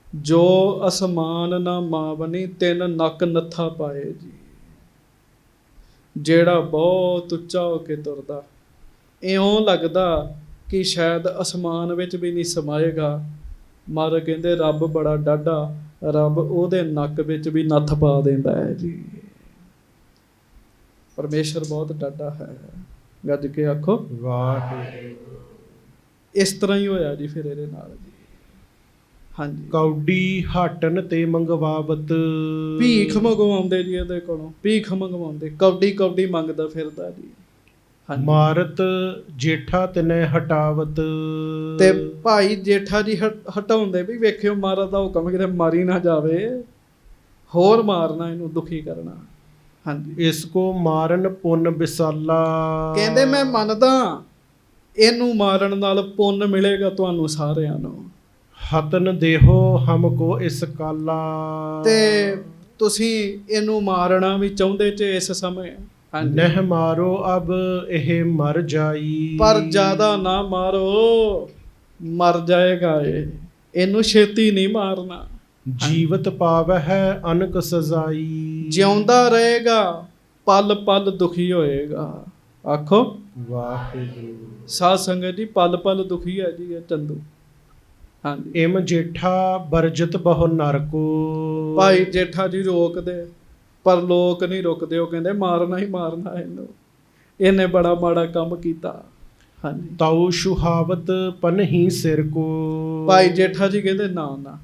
ਜੋ ਅਸਮਾਨ ਨਾ ਮਾਵਨੀ ਤਿੰਨ ਨੱਕ ਨੱਥਾ ਪਾਏ ਜੀ। ਜਿਹੜਾ ਬਹੁਤ ਉੱਚਾ ਹੋ ਕੇ ਤੁਰਦਾ, ਇਉਂ ਲੱਗਦਾ ਕਿ ਸ਼ਾਇਦ ਅਸਮਾਨ ਵਿੱਚ ਵੀ ਨਹੀਂ ਸਮਾਏਗਾ। ਮਹਾਰਾਜ ਕਹਿੰਦੇ ਰੱਬ ਬੜਾ ਡਾਢਾ, ਰੱਬ ਉਹਦੇ ਨੱਕ ਵਿੱਚ ਵੀ ਨੱਥ ਪਾ ਦਿੰਦਾ ਹੈ ਜੀ। ਪਰਮੇਸ਼ਰ ਬਹੁਤ ਡਾਢਾ ਹੈ। ਗੱਜ ਕੇ ਆਖੋ ਵਾਹਿਗੁਰੂ। ਇਸ ਤਰ੍ਹਾਂ ਹੀ ਹੋਇਆ ਜੀ ਫਿਰ ਇਹਦੇ ਨਾਲ ਜੀ। ਹਾਂਜੀ, ਕੌਡੀ ਹਾਟਨ ਤੇ ਮੰਗਵਾਵਤ। ਭੀਖ ਮੰਗਵਾਉਂਦੇ ਜੀ ਇਹਦੇ ਕੋਲੋਂ, ਭੀਖ ਮੰਗਵਾਉਂਦੇ। ਕੌਡੀ ਕੌਡੀ ਮੰਗਦਾ ਫਿਰਦਾ ਜੀ। ਹਾਂਜੀ, ਮਾਰਤ ਜੇਠਾ ਤਿਨੇ ਹਟਾਵਤ। ਤੇ ਭਾਈ ਜੇਠਾ ਜੀ ਹਟਾਉਂਦੇ ਵੀ ਵੇਖਿਓ ਮਹਾਰਾਜ ਦਾ ਹੁਕਮ ਕਿਤੇ ਮਾਰੀ ਨਾ ਜਾਵੇ, ਹੋਰ ਮਾਰਨਾ, ਇਹਨੂੰ ਦੁਖੀ ਕਰਨਾ। ਹਾਂਜੀ, ਇਸ ਕੋ ਮਾਰਨ ਪੁੰਨ ਵਿਸਾਲਾ। ਕਹਿੰਦੇ ਮੈਂ ਮੰਨਦਾ ਇਹਨੂੰ ਮਾਰਨ ਨਾਲ ਪੁੰਨ ਮਿਲੇਗਾ ਤੁਹਾਨੂੰ ਸਾਰਿਆਂ ਨੂੰ। ਹਤਨ ਦੇਹੋ ਹਮਕੋ ਇਸ ਕਾਲਾ। ਤੇ ਤੁਸੀਂ ਇਹਨੂੰ ਮਾਰਨਾ ਵੀ ਚਾਹੁੰਦੇ ਚ ਇਸ ਸਮੇਂ। ਹਾਂਜੀ, ਨਹਿ ਮਾਰੋ ਅਬ ਇਹ ਮਰ ਜਾਈ। ਪਰ ਜ਼ਿਆਦਾ ਨਾ ਮਾਰੋ, ਮਰ ਜਾਏਗਾ ਇਹ। ਇਹਨੂੰ ਛੇਤੀ ਨਹੀਂ ਮਾਰਨਾ। ਜੀਵਤ ਪਾਵੈ ਹੈ ਅਨਕ ਸਜ਼ਾਈ। ਜਿਉਂਦਾ ਰਹੇਗਾ, ਪਲ ਪਲ ਦੁਖੀ ਹੋਏਗਾ। ਆਖੋ ਵਾਹਿਗੁਰੂ। ਸਾਧ ਸੰਗਤ ਜੀ ਪਲ ਪਲ ਦੁਖੀ ਹੈ ਜੀ ਇਹ ਚੰਦੂ। ਹਾਂਜੀ, ਇਮ ਜੇਠਾ ਬਰਜਤ ਬਹੁ ਨਰਕੋ। ਭਾਈ ਜੇਠਾ ਜੀ ਰੋਕਦੇ, ਪਰ ਲੋਕ ਨਹੀਂ ਰੁਕਦੇ। ਉਹ ਕਹਿੰਦੇ ਮਾਰਨਾ ਹੀ ਮਾਰਨਾ ਇਹਨੂੰ, ਇਹਨੇ ਬੜਾ ਮਾੜਾ ਕੰਮ ਕੀਤਾ। ਹਾਂਜੀ, ਤਾਉ ਸੁਹਾਵਤ ਪਨਹੀ ਸਿਰ ਕੋ। ਭਾਈ ਜੇਠਾ ਜੀ ਕਹਿੰਦੇ ਨਾ ਨਾ।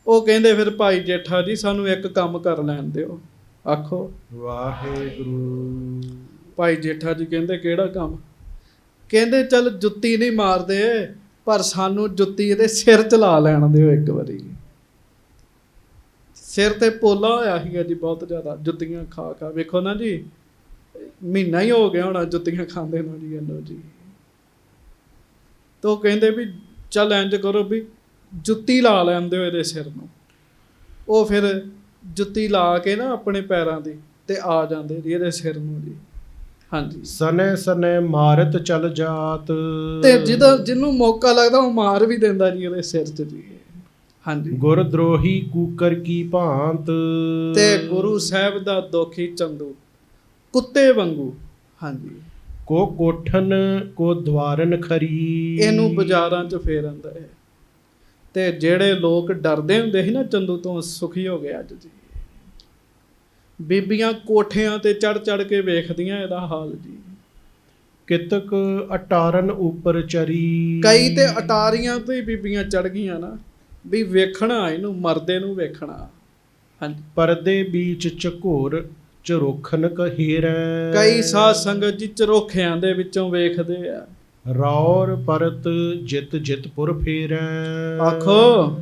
ਉਹ ਕਹਿੰਦੇ ਫਿਰ ਭਾਈ ਜੇਠਾ ਜੀ ਸਾਨੂੰ ਇੱਕ ਕੰਮ ਕਰ ਲੈਣ ਦਿਓ। ਆਖੋ ਵਾਹਿਗੁਰੂ। ਭਾਈ ਜੇਠਾ ਜੀ ਕਹਿੰਦੇ ਕਿਹੜਾ ਕੰਮ? ਕਹਿੰਦੇ ਚੱਲ ਜੁੱਤੀ ਨਹੀਂ ਮਾਰਦੇ, ਪਰ ਸਾਨੂੰ ਜੁੱਤੀ ਇਹਦੇ ਸਿਰ 'ਚ ਲਾ ਲੈਣ ਦਿਓ ਇੱਕ ਵਾਰੀ। ਸਿਰ ਤੇ ਪੋਲਾ ਹੋਇਆ ਸੀਗਾ ਜੀ ਬਹੁਤ ਜ਼ਿਆਦਾ, ਜੁੱਤੀਆਂ ਖਾ ਖਾ। ਵੇਖੋ ਨਾ ਜੀ, ਮਹੀਨਾ ਹੀ ਹੋ ਗਿਆ ਹੋਣਾ ਜੁੱਤੀਆਂ ਖਾਂਦੇ ਨੂੰ ਜੀ ਇਹਨੂੰ ਜੀ। ਤਾਂ ਉਹ ਕਹਿੰਦੇ ਵੀ ਚੱਲ ਇੰਝ ਕਰੋ ਵੀ ਜੁੱਤੀ ਲਾ ਲੈਣ ਦਿਓ ਇਹਦੇ ਸਿਰ ਨੂੰ। ਉਹ ਫਿਰ ਜੁੱਤੀ ਲਾ ਕੇ ਨਾ ਆਪਣੇ ਪੈਰਾਂ ਦੀ ਤੇ ਆ ਜਾਂਦੇ ਜੀ ਇਹਦੇ ਸਿਰ ਨੂੰ ਜੀ। ਹਾਂਜੀ। ਸਨੈ ਸਨੈ ਮਾਰਤ ਚਲ ਜਾਤ। ਤੇ ਜਿਹਨੂੰ ਮੌਕਾ ਲੱਗਦਾ ਉਹ ਮਾਰ ਵੀ ਦਿੰਦਾ ਜੀ ਉਹਦੇ ਸਿਰ 'ਚ ਜੀ। ਹਾਂਜੀ। ਗੁਰ ਦਰੋਹੀ ਕੂਕਰ ਕੀ ਭਾਂਤ। ਤੇ ਗੁਰੂ ਸਾਹਿਬ ਦਾ ਦੋਖੀ ਚੰਦੂ ਕੁੱਤੇ ਵਾਂਗੂ। ਹਾਂਜੀ। ਕੋ ਕੋਠਨ ਕੋ ਦਵਾਰਨ ਖਰੀ। ਇਹਨੂੰ ਬਾਜ਼ਾਰਾਂ 'ਚ ਫੇਰਨ ਦਾ ਹੈ। ਤੇ ਜਿਹੜੇ ਲੋਕ ਡਰਦੇ ਹੁੰਦੇ ਸੀ ਨਾ ਚੰਦੂ ਤੋਂ, ਸੁਖੀ ਹੋ ਗਏ ਅੱਜ ਜੀ। ਬੀਬੀਆਂ ਕੋਠਿਆਂ ਤੇ ਚੜ ਚੜ ਕੇ ਵੇਖਦੀਆਂ ਇਹਦਾ ਹਾਲ ਜੀ। ਕਿਤਕ ਅਟਾਰਨ ਉੱਪਰ ਚਰੀ। ਕਈ ਤੇ ਅਟਾਰੀਆਂ ਤੋਂ ਹੀ ਬੀਬੀਆਂ ਚੜ ਗਈਆਂ ਨਾ, ਵੀ ਵੇਖਣਾ ਇਹਨੂੰ, ਮਰਦੇ ਨੂੰ ਵੇਖਣਾ। ਹਾਂਜੀ। ਪਰਦੇ ਵਿੱਚ ਝਕੋਰ ਝਰੋਖਨ ਕਹੀਰੈ। ਕਈ ਸਾਧ ਸੰਗਤ ਜੀ ਝਰੋਖਿਆਂ ਦੇ ਵਿੱਚੋਂ ਵੇਖਦੇ ਆ। ਰੌਰ ਪਰਤ ਜਿਤ ਜਿਤ ਪੁਰ ਫੇਰੈ। ਆਖੋ।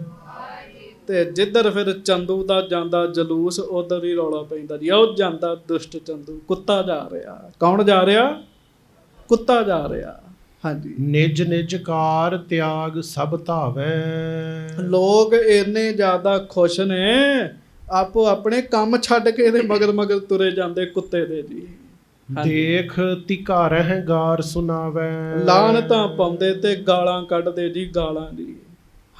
ਤੇ ਜਿੱਧਰ ਫਿਰ ਚੰਦੂ ਦਾ ਜਾਂਦਾ ਜਲੂਸ ਉਧਰ ਹੀ ਰੌਲਾ ਪੈਂਦਾ ਜੀ। ਉਹ ਜਾਂਦਾ ਦੁਸ਼ਟ ਚੰਦੂ, ਕੁੱਤਾ ਜਾ ਰਿਹਾ। ਕੌਣ ਜਾ ਰਿਹਾ? ਕੁੱਤਾ ਜਾ ਰਿਹਾ। ਹਾਂਜੀ। ਨਿਜ ਨਿਜ ਕਾਰ ਤਿਆਗ ਸਭ ਧਾਵੈ। ਲੋਕ ਇੰਨੇ ਜ਼ਿਆਦਾ ਖੁਸ਼ ਨੇ, ਆਪੋ ਆਪਣੇ ਕੰਮ ਛੱਡ ਕੇ ਇਹਦੇ ਮਗਰ ਮਗਰ ਤੁਰੇ ਜਾਂਦੇ ਕੁੱਤੇ ਦੇ ਜੀ। ਦੇਖ ਧਿਕਾਰਹਿ ਗਾਰ ਸੁਣਾਵੈ। ਲਾਹਨਤਾਂ ਪਾਉਂਦੇ ਤੇ ਗਾਲਾਂ ਕੱਢਦੇ ਜੀ, ਗਾਲਾਂ ਜੀ।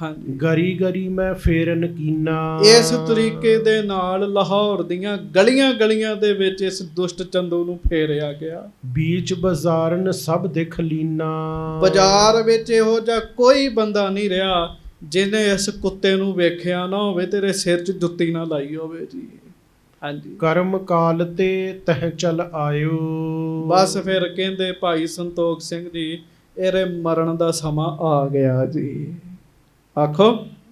ਹਾਂਜੀ। ਗਰੀ ਗਰੀ ਮੈਂ ਫੇਰਨ ਕੀਨਾ। ਇਸ ਤਰੀਕੇ ਦੇ ਨਾਲ ਲਾਹੌਰ ਦੀਆਂ ਗਲੀਆਂ ਗਲੀਆਂ ਦੇ ਵਿੱਚ ਇਸ ਦੁਸ਼ਟ ਚੰਦੂ ਨੂੰ ਫੇਰਿਆ ਗਿਆ। ਬੀਚ ਬਾਜ਼ਾਰਨ ਸਭ ਦਿਖ ਲੀਨਾ। ਬਾਜ਼ਾਰ ਵਿੱਚ ਇਹੋ ਜਿਹਾ ਕੋਈ ਬੰਦਾ ਨਹੀਂ ਰਿਹਾ ਜਿਹਨੇ ਇਸ ਕੁੱਤੇ ਨੂੰ ਵੇਖਿਆ ਨਾ ਹੋਵੇ, ਤੇਰੇ ਸਿਰ 'ਚ ਜੁੱਤੀ ਨਾ ਲਾਈ ਹੋਵੇ ਜੀ। ਹਾਂਜੀ। ਕਰਮ ਕਾਲ ਤੇ ਤਹ ਚਲ ਆਇਓ। ਬਸ ਫਿਰ ਕਹਿੰਦੇ ਭਾਈ ਸੰਤੋਖ ਸਿੰਘ ਜੀ, ਇਹਦੇ ਮਰਨ ਦਾ ਸਮਾਂ ਆ ਗਿਆ ਜੀ। ਆਖੋ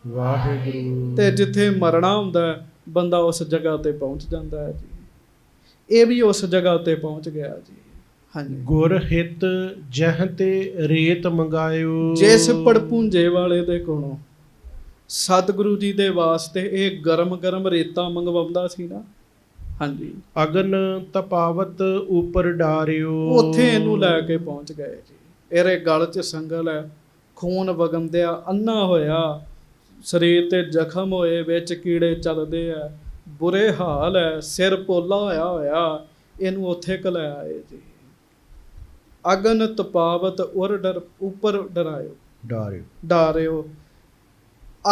ਵਾਹਿਗੁਰੂ। ਤੇ ਜਿੱਥੇ ਮਰਨਾ ਹੁੰਦਾ ਬੰਦਾ ਉਸ ਜਗ੍ਹਾ ਤੇ ਪਹੁੰਚ ਜਾਂਦਾ ਹੈ ਜੀ। ਇਹ ਵੀ ਉਸ ਜਗ੍ਹਾ ਤੇ ਪਹੁੰਚ ਗਿਆ ਜੀ। ਹਾਂਜੀ। ਗੁਰ ਹਿਤ ਜਹ ਤੇ ਰੇਤ ਮੰਗਾਇਓ। ਜਿਸ ਪੜਪੂੰਜੇ ਵਾਲੇ ਦੇ ਕੋਲੋਂ ਸਤਿਗੁਰੂ ਜੀ ਦੇ ਵਾਸਤੇ ਇਹ ਗਰਮ ਗਰਮ ਰੇਤਾ ਮੰਗਵਾਉਂਦਾ ਸੀ ਨਾ। ਹਾਂਜੀ। ਅਗਨ ਤਪਾਵਤ ਉੱਪਰ ਡਾਰਿਓ। ਉੱਥੇ ਇਹਨੂੰ ਲੈ ਕੇ ਪਹੁੰਚ ਗਏ ਜੀ। ਇਹਦੇ ਗਲ 'ਚ ਸੰਗਲ ਹੈ, ਖੂਨ ਵਗੰਦਿਆ, ਅੰਨਾ ਹੋਇਆ, ਸਰੀਰ ਤੇ ਜ਼ਖਮ ਹੋਏ, ਵਿੱਚ ਕੀੜੇ ਚੱਲਦੇ ਆ, ਬੁਰੇ ਹਾਲ ਹੈ, ਸਿਰ ਪੋਲਾ ਹੋਇਆ। ਇਹਨੂੰ ਉੱਥੇ ਕਲਾਇਆ ਏ ਜੀ। ਅਗਨ ਤਪਾਵਤ ਉੱਪਰ ਡਾਰਿਓ।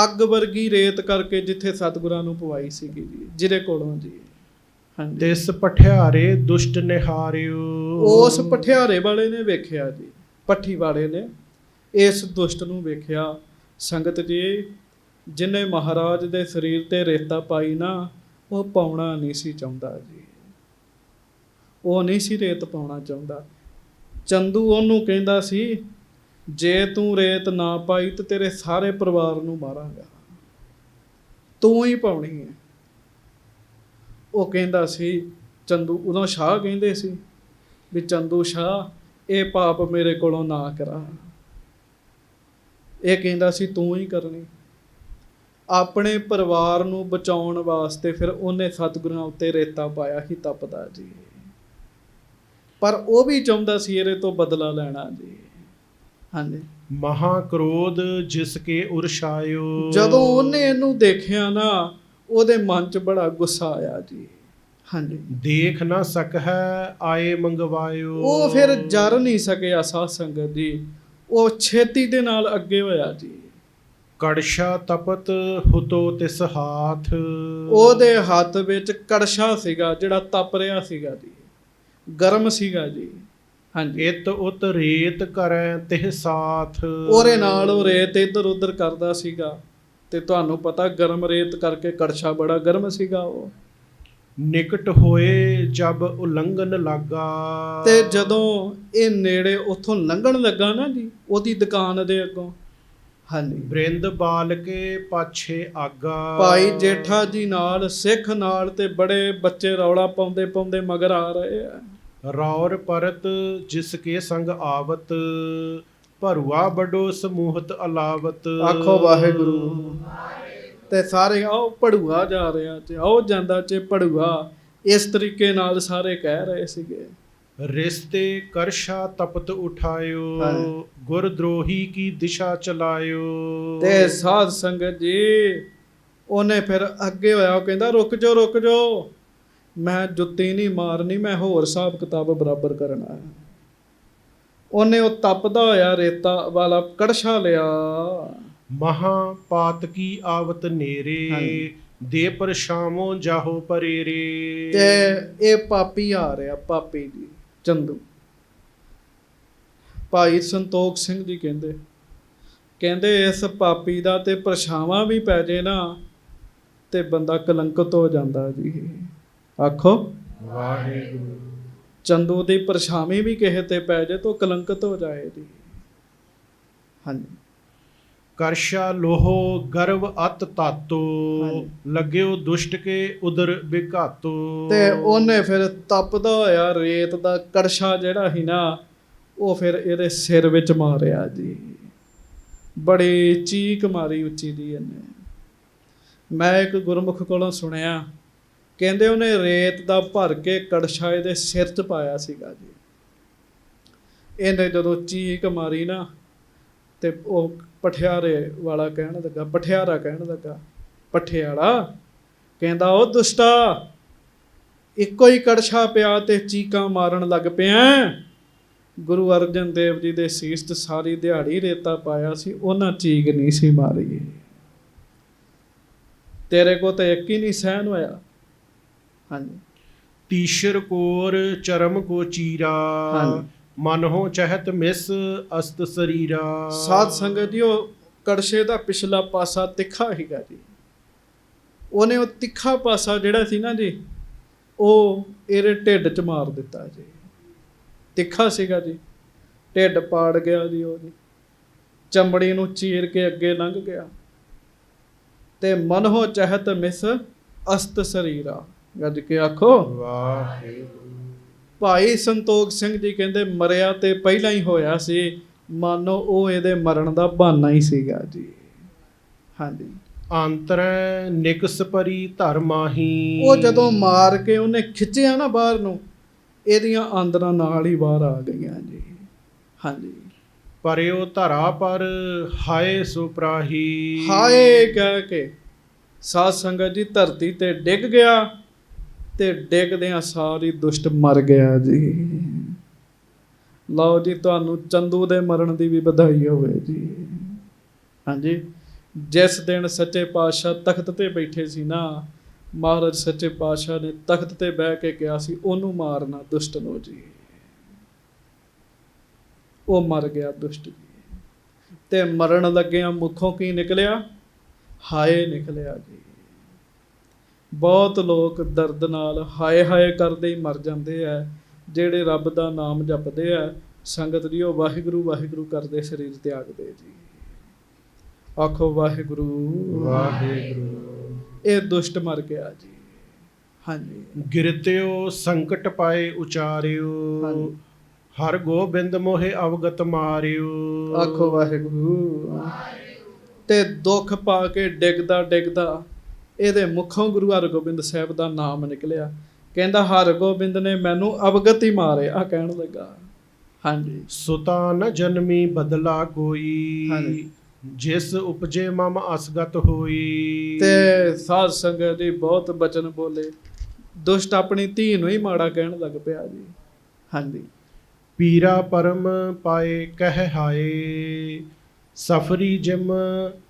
ਅੱਗ ਵਰਗੀ ਰੇਤ ਕਰਕੇ ਜਿੱਥੇ ਸਤਿਗੁਰਾਂ ਨੂੰ ਪਵਾਈ ਸੀਗੀ ਜੀ, ਜਿਹਦੇ ਕੋਲੋਂ ਜੀ। ਹਾਂਜੀ। ਤਿਸ ਪਠਿਆਰੇ ਦੁਸ਼ਟ ਨਿਹਾਰਿਓ। ਉਸ ਪਠਿਆਰੇ ਵਾਲੇ ਨੇ ਵੇਖਿਆ ਜੀ, ਪੱਠੀ ਵਾਲੇ ਨੇ ਇਸ ਦੁਸ਼ਟ ਨੂੰ ਵੇਖਿਆ। ਸੰਗਤ ਜੀ, ਜਿਹਨੇ ਮਹਾਰਾਜ ਦੇ ਸਰੀਰ ਤੇ ਰੇਤਾ ਪਾਈ ਨਾ, ਉਹ ਪਾਉਣਾ ਨਹੀਂ ਸੀ ਚਾਹੁੰਦਾ ਜੀ। ਉਹ ਨਹੀਂ ਸੀ ਰੇਤ ਪਾਉਣਾ ਚਾਹੁੰਦਾ। ਚੰਦੂ ਉਹਨੂੰ ਕਹਿੰਦਾ ਸੀ, ਜੇ ਤੂੰ ਰੇਤ ਨਾ ਪਾਈ ਤਾਂ ਤੇਰੇ ਸਾਰੇ ਪਰਿਵਾਰ ਨੂੰ ਮਾਰਾਂਗਾ, ਤੂੰ ਹੀ ਪਾਉਣੀ ਹੈ। ਉਹ ਕਹਿੰਦਾ ਸੀ ਚੰਦੂ, ਉਦੋਂ ਸ਼ਾਹ ਕਹਿੰਦੇ ਸੀ ਵੀ ਚੰਦੂ ਸ਼ਾਹ, ਇਹ ਪਾਪ ਮੇਰੇ ਕੋਲੋਂ ਨਾ ਕਰਾ। ਇਹ ਕਹਿੰਦਾ ਸੀ ਤੂੰ ਹੀ ਕਰਨੀ। ਆਪਣੇ ਪਰਿਵਾਰ ਨੂੰ ਬਚਾਉਣ ਵਾਸਤੇ ਫਿਰ ਉਹਨੇ ਸਤਿਗੁਰਾਂ ਉੱਤੇ ਰੇਤਾ ਪਾਇਆ ਸੀ ਤਪਦਾ ਜੀ। ਪਰ ਉਹ ਵੀ ਚਾਹੁੰਦਾ ਸੀ ਇਹਦੇ ਤੋਂ ਬਦਲਾ ਲੈਣਾ ਜੀ। ਹਾਂਜੀ। ਮਹਾ ਕ੍ਰੋਧ ਜਿਸ ਕੇ ਉਰਸ਼ਾਇਓ। ਜਦੋਂ ਉਹਨੇ ਇਹਨੂੰ ਦੇਖਿਆ ਨਾ, ਉਹਦੇ ਮਨ 'ਚ ਬੜਾ ਗੁੱਸਾ ਆਇਆ ਜੀ। ਹਾਂਜੀ। ਦੇਖ ਨਾ ਸਕੈ ਆਏ ਮੰਗਵਾਇਓ। ਉਹ ਫਿਰ ਜਰ ਨਹੀਂ ਸਕਿਆ ਸਾਧ ਸੰਗਤ ਜੀ। ਉਹ ਛੇਤੀ ਦੇ ਨਾਲ ਅੱਗੇ ਹੋਇਆ ਜੀ। ਕੜਛਾ ਤਪਤ ਹੁਤੋ ਤਿਸ ਹਾਥ। ਉਹਦੇ ਹੱਥ ਵਿੱਚ ਕੜਛਾ ਸੀਗਾ ਜਿਹੜਾ ਤਪ ਰਿਹਾ ਸੀਗਾ ਜੀ, ਗਰਮ ਸੀਗਾ ਜੀ। ਹਾਂਜੀ। ਇਤ ਉਤ ਰੇਤ ਕਰੈ ਤਿਹ ਸਾਥ। ਉਹਦੇ ਨਾਲ ਉਹ ਰੇਤ ਇੱਧਰ ਉੱਧਰ ਕਰਦਾ ਸੀਗਾ। ਤੇ ਤੁਹਾਨੂੰ ਪਤਾ ਗਰਮ ਰੇਤ ਕਰਕੇ ਕੜਛਾ ਬੜਾ ਗਰਮ ਸੀਗਾ। ਉਹ ਨਿਕਟ ਹੋਏ ਜਬ ਉਲੰਘਨ ਲਾਗਾ। ਤੇ ਜਦੋਂ ਇਹ ਨੇੜੇ ਉੱਥੋਂ ਲੰਘਣ ਲੱਗਾ ਨਾ ਜੀ, ਉਹਦੀ ਦੁਕਾਨ ਦੇ ਅੱਗੋਂ। ਹਾਂਜੀ। ਬ੍ਰਿੰਦ ਬਾਲ ਕੇ ਪਾਛੇ ਆਗਾ। ਭਾਈ ਜੇਠਾ ਜੀ ਨਾਲ, ਸਿੱਖ ਨਾਲ, ਤੇ ਬੜੇ ਬੱਚੇ ਰੌਲਾ ਪਾਉਂਦੇ ਪਾਉਂਦੇ ਮਗਰ ਆ ਰਹੇ ਆ। ਰੌਰ ਪਰਤ ਜਿਸ ਕੇ ਸੰਗ ਆਵਤ। ਭਰੂਆ ਬਡੋ ਸਮੂਹਤ ਅਲਾਵਤ। ਆਖੋ ਵਾਹਿਗੁਰੂ। ਤੇ ਸਾਰੇ ਆਓ ਭੜੂਆ ਜਾ ਰਿਹਾ ਤੇ ਆਓ ਜਾਂਦਾ ਚ ਭੜੂਆ। ਇਸ ਤਰੀਕੇ ਨਾਲ ਸਾਰੇ ਕਹਿ ਰਹੇ ਸੀਗੇ। ਰਿਸ਼ਤੇ ਕਰਸ਼ਾ ਤਪਤ ਉਠਾਇਓ। ਗੁਰ ਦਰੋਹੀ ਕੀ ਦਿਸ਼ਾ ਚਲਾਇਓ। ਤੇ ਸਾਧ ਸੰਗਤ ਜੀ, ਉਹਨੇ ਫਿਰ ਅੱਗੇ ਹੋਇਆ। ਉਹ ਕਹਿੰਦਾ ਰੁਕ ਜਾਓ, ਮੈਂ ਜੁੱਤੀ ਨਹੀਂ ਮਾਰਨੀ, ਮੈਂ ਹੋਰ ਹਿਸਾਬ ਕਿਤਾਬ ਬਰਾਬਰ ਕਰਨਾ ਹੈ। ਉਹਨੇ ਉਹ ਤਪਦਾ ਹੋਇਆ ਰੇਤਾ ਵਾਲਾ ਕੜਛਾ ਲਿਆ। ਮਹਾਂ ਪਾਤਕੀ ਆਵਤ ਨੇਰੇ, ਹਾਂਜੀ। ਦੇ ਪਰਛਾਵੋਂ ਜਾਹੋ ਪਰੇਰੇ। ਤੇ ਇਹ ਪਾਪੀ ਆ ਰਿਹਾ, ਪਾਪੀ ਜੀ ਚੰਦੂ। ਭਾਈ ਸੰਤੋਖ ਸਿੰਘ ਜੀ ਕਹਿੰਦੇ ਇਸ ਪਾਪੀ ਦਾ ਤੇ ਪਰਛਾਵਾਂ ਵੀ ਪੈ ਜੇ ਨਾ ਤੇ ਬੰਦਾ ਕਲੰਕਿਤ ਹੋ ਜਾਂਦਾ ਜੀ। ਆਖੋ ਵਾਹਿਗੁਰੂ। ਚੰਦੂ ਦੀ ਪਰਛਾਵੀ ਵੀ ਕਿਸੇ ਤੇ ਪੈ ਜੇ ਤਾਂ ਕਲੰਕਿਤ ਹੋ ਜਾਏ ਜੀ। ਹਾਂਜੀ। ਕਰਸ਼ਾ ਲੋਹੋ ਗਰਵ ਅਤ ਤਾਤੋ, ਹਾਂਜੀ। ਲੱਗਿਓ ਦੁਸ਼ਟ ਕੇ ਉਦਰ ਵਿਘਾਤੋ। ਤੇ ਉਹਨੇ ਫਿਰ ਤਪਦਾ ਹੋਇਆ ਰੇਤ ਦਾ ਕੜਛਾ ਜਿਹੜਾ ਸੀ ਨਾ, ਉਹ ਫਿਰ ਇਹਦੇ ਸਿਰ ਵਿੱਚ ਮਾਰਿਆ ਜੀ। ਬੜੀ ਚੀਕ ਮਾਰੀ ਉੱਚੀ ਜੀ ਇਹਨੇ। ਮੈਂ ਇੱਕ ਗੁਰਮੁਖ ਕੋਲੋਂ ਸੁਣਿਆ, ਕਹਿੰਦੇ ਉਹਨੇ ਰੇਤ ਦਾ ਭਰ ਕੇ ਕੜਛਾ ਇਹਦੇ ਸਿਰ 'ਚ ਪਾਇਆ ਸੀਗਾ ਜੀ। ਇਹਨੇ ਜਦੋਂ ਚੀਕ ਮਾਰੀ ਨਾ ਤੇ ਉਹ ਪਠਿਆਰੇ ਵਾਲਾ ਕਹਿਣ ਲੱਗਾ, ਪਠਿਆਰਾ ਕਹਿਣ ਲੱਗਾ, ਪਠਿਆਲਾ ਕਹਿੰਦਾ ਉਹ ਦੁਸ਼ਟਾ, ਇੱਕੋ ਹੀ ਕੜਛਾ ਪਿਆ ਤੇ ਚੀਕਾਂ ਮਾਰਨ ਲੱਗ ਪਿਆ। ਗੁਰੂ ਅਰਜਨ ਦੇਵ ਜੀ ਦੇ ਸੀਸ 'ਚ ਸਾਰੀ ਦਿਹਾੜੀ ਰੇਤਾ ਪਾਇਆ ਸੀ, ਉਹਨਾਂ ਚੀਕ ਨਹੀਂ ਸੀ ਮਾਰੀ। ਤੇਰੇ ਕੋ ਤਾਂ ਇੱਕ ਹੀ ਨਹੀਂ ਸਹਿਨ ਹੋਇਆ। ਹਾਂਜੀ। ਤੀਸ਼ਰ ਕੋਰ ਚਰਮ ਕੋ ਚੀਰਾ, ਹਾਂਜੀ। ਮਨ ਹੋ ਚਹਿਤ ਮਿਸ ਅਸਤ ਸਰੀਰਾ। ਸਾਧ ਸੰਗਤ ਜੀ, ਉਹ ਕੜਛੇ ਦਾ ਪਿਛਲਾ ਪਾਸਾ ਤਿੱਖਾ ਸੀਗਾ ਜੀ। ਉਹਨੇ ਉਹ ਤਿੱਖਾ ਪਾਸਾ ਜਿਹੜਾ ਸੀ ਨਾ ਜੀ, ਉਹ ਇਹਦੇ ਢਿੱਡ 'ਚ ਮਾਰ ਦਿੱਤਾ ਜੀ। ਤਿੱਖਾ ਸੀਗਾ ਜੀ, ਢਿੱਡ ਪਾੜ ਗਿਆ ਜੀ। ਉਹ ਜੀ ਚਮੜੀ ਨੂੰ ਚੀਰ ਕੇ ਅੱਗੇ ਲੰਘ ਗਿਆ। ਤੇ ਮਨ ਹੋ ਚਹਿਤ ਮਿਸ ਅਸਤ ਸਰੀਰਾ, ਗੱਜ ਕੇ ਆਖੋ ਵਾਹਿਗੁਰੂ। ਭਾਈ ਸੰਤੋਖ ਸਿੰਘ ਜੀ ਕਹਿੰਦੇ ਮਰਿਆ ਤੇ ਪਹਿਲਾਂ ਹੀ ਹੋਇਆ ਸੀ, ਮਾਨੋ ਉਹ ਇਹਦੇ ਮਰਨ ਦਾ ਬਹਾਨਾ ਹੀ ਸੀਗਾ ਜੀ। ਹਾਂਜੀ। ਅੰਤਰੈ ਨਿਕਸ ਪਰੀ ਧਰਮਾਹੀ, ਉਹ ਜਦੋਂ ਮਾਰ ਕੇ ਉਹਨੇ ਖਿੱਚਿਆ ਨਾ ਬਾਹਰ ਨੂੰ, ਇਹਦੀਆਂ ਆਂਦਰਾਂ ਨਾਲ ਹੀ ਬਾਹਰ ਆ ਗਈਆਂ ਜੀ। ਹਾਂਜੀ। ਪਰਿਓ ਧਰਾ ਪਰ ਹਾਏ ਸੁਪਰਾਹੀ। ਹਾਏ ਕਹਿ ਕੇ ਸਾਧ ਸੰਗਤ ਜੀ ਧਰਤੀ ਤੇ ਡਿੱਗ ਗਿਆ ਤੇ ਡਿੱਗਦਿਆਂ ਸਾਰੀ ਦੁਸ਼ਟ ਮਰ ਗਿਆ ਜੀ। ਲਓ ਜੀ, ਤੁਹਾਨੂੰ ਚੰਦੂ ਦੇ ਮਰਨ ਦੀ ਵੀ ਵਧਾਈ ਹੋਵੇ ਜੀ। ਹਾਂਜੀ। ਜਿਸ ਦਿਨ ਸੱਚੇ ਪਾਤਸ਼ਾਹ ਤਖਤ ਤੇ ਬੈਠੇ ਸੀ ਨਾ, ਮਹਾਰਾਜ ਸੱਚੇ ਪਾਤਸ਼ਾਹ ਨੇ ਤਖਤ ਤੇ ਬਹਿ ਕੇ ਕਿਹਾ ਸੀ ਉਹਨੂੰ ਮਾਰਨਾ, ਦੁਸ਼ਟ ਨੂੰ ਜੀ। ਉਹ ਮਰ ਗਿਆ ਦੁਸ਼ਟ ਜੀ। ਤੇ ਮਰਨ ਲੱਗਿਆਂ ਮੁੱਖੋਂ ਕੀ ਨਿਕਲਿਆ? ਹਾਏ ਨਿਕਲਿਆ ਜੀ। ਬਹੁਤ ਲੋਕ ਦਰਦ ਨਾਲ ਹਾਏ ਹਾਏ ਕਰਦੇ ਹੀ ਮਰ ਜਾਂਦੇ ਆ, ਜਿਹੜੇ ਰੱਬ ਦਾ ਨਾਮ ਜਪਦੇ ਆ। ਸੰਗਤ ਜੀ, ਉਹ ਵਾਹਿਗੁਰੂ ਵਾਹਿਗੁਰੂ ਕਰਦੇ ਸਰੀਰ ਤਿਆਗਦੇ ਜੀ। ਆਖੋ ਵਾਹਿਗੁਰੂ ਵਾਹਿਗੁਰੂ। ਇਹ ਦੁਸ਼ਟ ਮਰ ਗਿਆ ਜੀ। ਹਾਂਜੀ। ਗਿਰਤਿਓ ਸੰਕਟ ਪਾਏ ਉਚਾਰਿਓ, ਹਾਂਜੀ। ਹਰ ਗੋਬਿੰਦ ਮੋਹਿ ਅਵਗਤ ਮਾਰਿਓ। ਆਖੋ ਵਾਹਿਗੁਰੂ। ਤੇ ਦੁੱਖ ਪਾ ਕੇ ਡਿੱਗਦਾ ਡਿੱਗਦਾ ਇਹਦੇ ਮੁੱਖੋਂ ਗੁਰੂ ਹਰਗੋਬਿੰਦ ਸਾਹਿਬ ਦਾ ਨਾਮ ਨਿਕਲਿਆ। ਕਹਿੰਦਾ ਹਰਗੋਬਿੰਦ ਨੇ ਮੈਨੂੰ ਅਵਗਤ ਹੀ ਮਾਰਿਆ ਕਹਿਣ ਲੱਗਾ। ਹਾਂਜੀ। ਸੁਤਾ ਨ ਜਨਮੀ ਬਦਲਾ ਕੋਈ, ਹਾਂਜੀ। ਜਿਸ ਉਪਜੇ ਮਮ ਅਸਗਤ ਹੋਈ। ਤੇ ਸਾਧ ਸੰਗਤ ਜੀ ਬਹੁਤ ਬਚਨ ਬੋਲੇ। ਦੁਸ਼ਟ ਆਪਣੀ ਧੀ ਨੂੰ ਹੀ ਮਾੜਾ ਕਹਿਣ ਲੱਗ ਪਿਆ ਜੀ। ਹਾਂਜੀ। ਪੀਰਾ ਪਰਮ ਪਾਏ ਕਹਿ ਹਾਏ, ਸਫਰੀ ਜਿਮ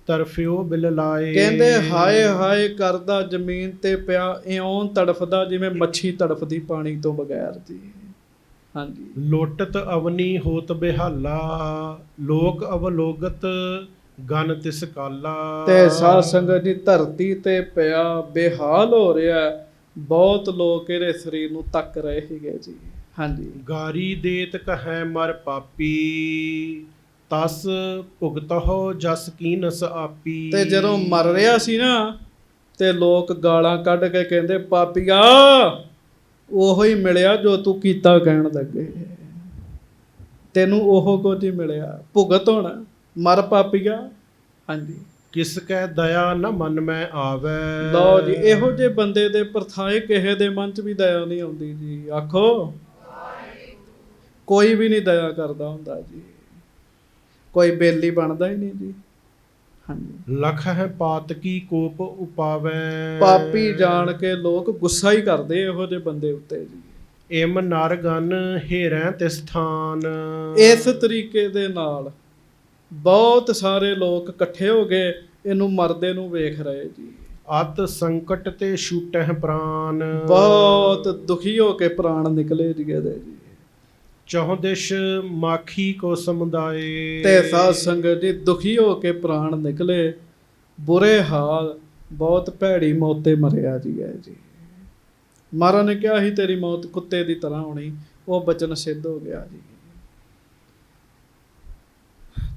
ਤਰਫਿਓ ਬਿਲ ਲਾਏ। ਕਹਿੰਦੇ ਹਾਏ ਹਾਏ ਕਰਦਾ ਜ਼ਮੀਨ ਤੇ ਪਿਆ, ਇਉਂ ਤੜਫਦਾ ਜਿਵੇਂ ਮੱਛੀ ਤੜਫਦੀ ਪਾਣੀ ਤੋਂ ਬਗੈਰ ਜੀ। ਹਾਂਜੀ। ਲੋਟਤ ਅਵਨੀ ਹੋਤ ਬਿਹਾਲਾ, ਲੋਕ ਅਵਲੋਗਤ ਗਨ ਤਿਸ ਕਾਲਾ। ਤੇ ਸਾਧ ਸੰਗਤ ਜੀ ਧਰਤੀ ਤੇ ਪਿਆ ਬੇਹਾਲ ਹੋ ਰਿਹਾ। ਬਹੁਤ ਲੋਕ ਇਹਦੇ ਸਰੀਰ ਨੂੰ ਤੱਕ ਰਹੇ ਸੀਗੇ ਜੀ। ਹਾਂਜੀ। ਗਾਰੀ ਦੇਤ ਕਹੈ ਮਰ ਪਾਪੀ, ਤਸ ਭੁਗਤਹੁ ਜਸ ਕੀਨਸ ਆਪੀ। ਤੇ ਜਦੋਂ ਮਰ ਰਿਹਾ ਸੀ ਨਾ, ਤੇ ਲੋਕ ਗਾਲਾਂ ਕੱਢ ਕੇ ਕਹਿੰਦੇ ਪਾਪੀਆ, ਉਹੋ ਹੀ ਮਿਲਿਆ ਜੋ ਤੂੰ ਕੀਤਾ ਕਹਿਣ ਲੱਗੇ। ਤੈਨੂੰ ਉਹ ਕੁਝ ਹੀ ਮਿਲਿਆ, ਭੁਗਤ ਹੋਣਾ, ਮਰ ਪਾਪੀਆ। ਹਾਂਜੀ। ਕਿਸ ਕੈ ਦਇਆ ਨ ਮਨ ਮੈਂ ਆਵੈ। ਲਓ ਜੀ, ਇਹੋ ਜਿਹੇ ਬੰਦੇ ਦੇ ਪਰਥਾਏ ਕਿਸੇ ਦੇ ਮਨ 'ਚ ਵੀ ਦਇਆ ਨਹੀਂ ਆਉਂਦੀ ਜੀ। ਆਖੋ ਕੋਈ ਵੀ ਨਹੀਂ ਦਇਆ ਕਰਦਾ ਹੁੰਦਾ ਜੀ। ਕੋਈ ਬੇਲੀ ਬਣਦਾ ਹੀ ਨਹੀਂ ਜੀ। ਹਾਂਜੀ। ਲਖ ਹੈ ਪਾਤ ਕੀ ਕੋਪ ਉਪਾਵੈ। ਪਾਪੀ ਜਾਣ ਕੇ ਲੋਕ ਗੁੱਸਾ ਹੀ ਕਰਦੇ ਇਹੋ ਜਿਹੇ ਬੰਦੇ ਉੱਤੇ ਜੀ। ਇਮ ਨਰ ਗਨ ਹੇਰੈ ਤਿਸ ਥਾਨ। ਇਸ ਤਰੀਕੇ ਦੇ ਨਾਲ ਬਹੁਤ ਸਾਰੇ ਲੋਕ ਇਕੱਠੇ ਹੋ ਗਏ ਇਹਨੂੰ ਮਰਦੇ ਨੂੰ ਵੇਖ ਰਹੇ ਜੀ। ਅਤ ਸੰਕਟ ਤੇ ਛੂਟਹਿ ਪ੍ਰਾਨ। ਬਹੁਤ ਦੁਖੀ ਹੋ ਕੇ ਪ੍ਰਾਣ ਨਿਕਲੇ ਜੀ ਇਹਦੇ ਜੀ। ਚਹੁ ਦਿਸ਼ ਮਾਖੀ ਕੋ ਸਮੁਦਾਏ। ਤੇ ਸਾਧ ਸੰਗਤ ਜੀ ਦੁਖੀ ਹੋ ਕੇ ਪ੍ਰਾਣ ਨਿਕਲੇ, ਬੁਰੇ ਹਾਲ, ਬਹੁਤ ਭੈੜੀ ਮੌਤੇ ਮਰਿਆ ਜੀ ਹੈ ਜੀ। ਮਹਾਰਾਜ ਨੇ ਕਿਹਾ ਸੀ ਤੇਰੀ ਮੌਤ ਕੁੱਤੇ ਦੀ ਤਰ੍ਹਾਂ ਹੋਣੀ, ਉਹ ਬਚਨ ਸਿੱਧ ਹੋ ਗਿਆ ਜੀ।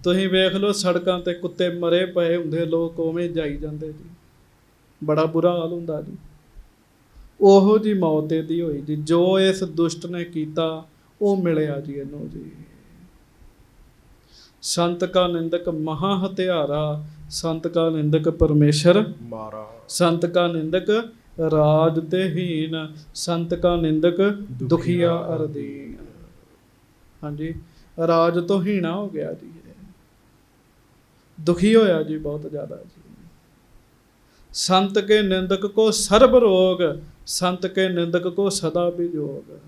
ਤੁਸੀਂ ਵੇਖ ਲਓ ਸੜਕਾਂ ਤੇ ਕੁੱਤੇ ਮਰੇ ਪਏ ਹੁੰਦੇ, ਲੋਕ ਉਵੇਂ ਜਾਈ ਜਾਂਦੇ ਜੀ, ਬੜਾ ਬੁਰਾ ਹਾਲ ਹੁੰਦਾ ਜੀ। ਉਹੋ ਜੀ ਮੌਤ ਇਹਦੀ ਹੋਈ ਜੀ। ਜੋ ਇਸ ਦੁਸ਼ਟ ਨੇ ਕੀਤਾ ਉਹ ਮਿਲਿਆ ਜੀ ਇਹਨੂੰ ਜੀ। ਸੰਤ ਕਾ ਨਿੰਦਕ ਮਹਾ ਹਤਿਆਰਾ, ਸੰਤ ਕਾ ਨਿੰਦਕ ਪਰਮੇਸ਼ਰ ਮਾਰਾ। ਸੰਤ ਕਾ ਨਿੰਦਕ ਰਾਜ ਤੇ ਹੀਨ, ਸੰਤ ਕਾ ਨਿੰਦਕ ਦੁਖੀਆ ਅਰ ਦੀਨ। ਹਾਂਜੀ, ਰਾਜ ਤੋਂ ਹੀਣਾ ਹੋ ਗਿਆ ਜੀ, ਦੁਖੀ ਹੋਇਆ ਜੀ ਬਹੁਤ ਜ਼ਿਆਦਾ ਜੀ। ਸੰਤ ਕੇ ਨਿੰਦਕ ਕੋ ਸਰਬ ਰੋਗ, ਸੰਤ ਕੇ ਨਿੰਦਕ ਕੋ ਸਦਾ ਵਿਜੋਗ।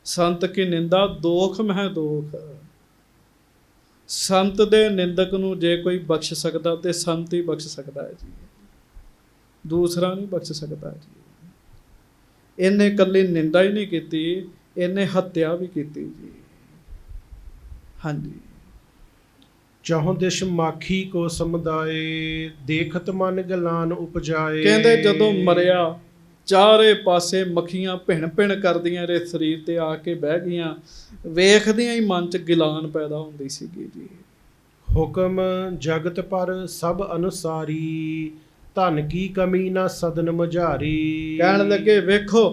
ਸੰਤ ਕੀ ਨਿੰਦਾ ਦੋਖ ਮਹਿ ਦੋਖ। ਸੰਤ ਦੇ ਨਿੰਦਕ ਨੂੰ ਜੇ ਕੋਈ ਬਖਸ਼ ਸਕਦਾ ਤੇ ਸੰਤ ਹੀ ਬਖਸ਼ ਸਕਦਾ ਹੈ ਜੀ, ਦੂਸਰਾ ਨਹੀਂ ਬਖਸ਼ ਸਕਦਾ ਜੀ। ਇਹਨੇ ਇਕੱਲੀ ਨਿੰਦਾ ਹੀ ਨਹੀਂ ਕੀਤੀ, ਇਹਨੇ ਹੱਤਿਆ ਵੀ ਕੀਤੀ ਜੀ। ਹਾਂਜੀ। ਚਹੁ ਦਿਸ਼ ਮਾਖੀ ਕੋ ਸਮੁਦਾਏ। ਦੇਖਤ ਮਨ ਗਲਾਨ ਉਪਜਾਏ। ਕਹਿੰਦੇ ਜਦੋਂ ਮਰਿਆ ਚਾਰੇ ਪਾਸੇ ਮੱਖੀਆਂ ਭਿਣ ਭਿਣ ਕਰਦੀਆਂ ਇਹਦੇ ਸਰੀਰ ਤੇ ਆ ਕੇ ਬਹਿ ਗਈਆਂ, ਵੇਖਦਿਆਂ ਹੀ ਮਨ 'ਚ ਗਿਲਾਨ ਪੈਦਾ ਹੁੰਦੀ ਸੀਗੀ ਜੀ। ਹੁਕਮ ਜਗਤ ਪਰ ਸਭ ਅਨੁਸਾਰੀ। ਧਨ ਕੀ ਕਮੀ ਨਾ ਸਦਨ ਮਝਾਰੀ। ਕਹਿਣ ਲੱਗੇ ਵੇਖੋ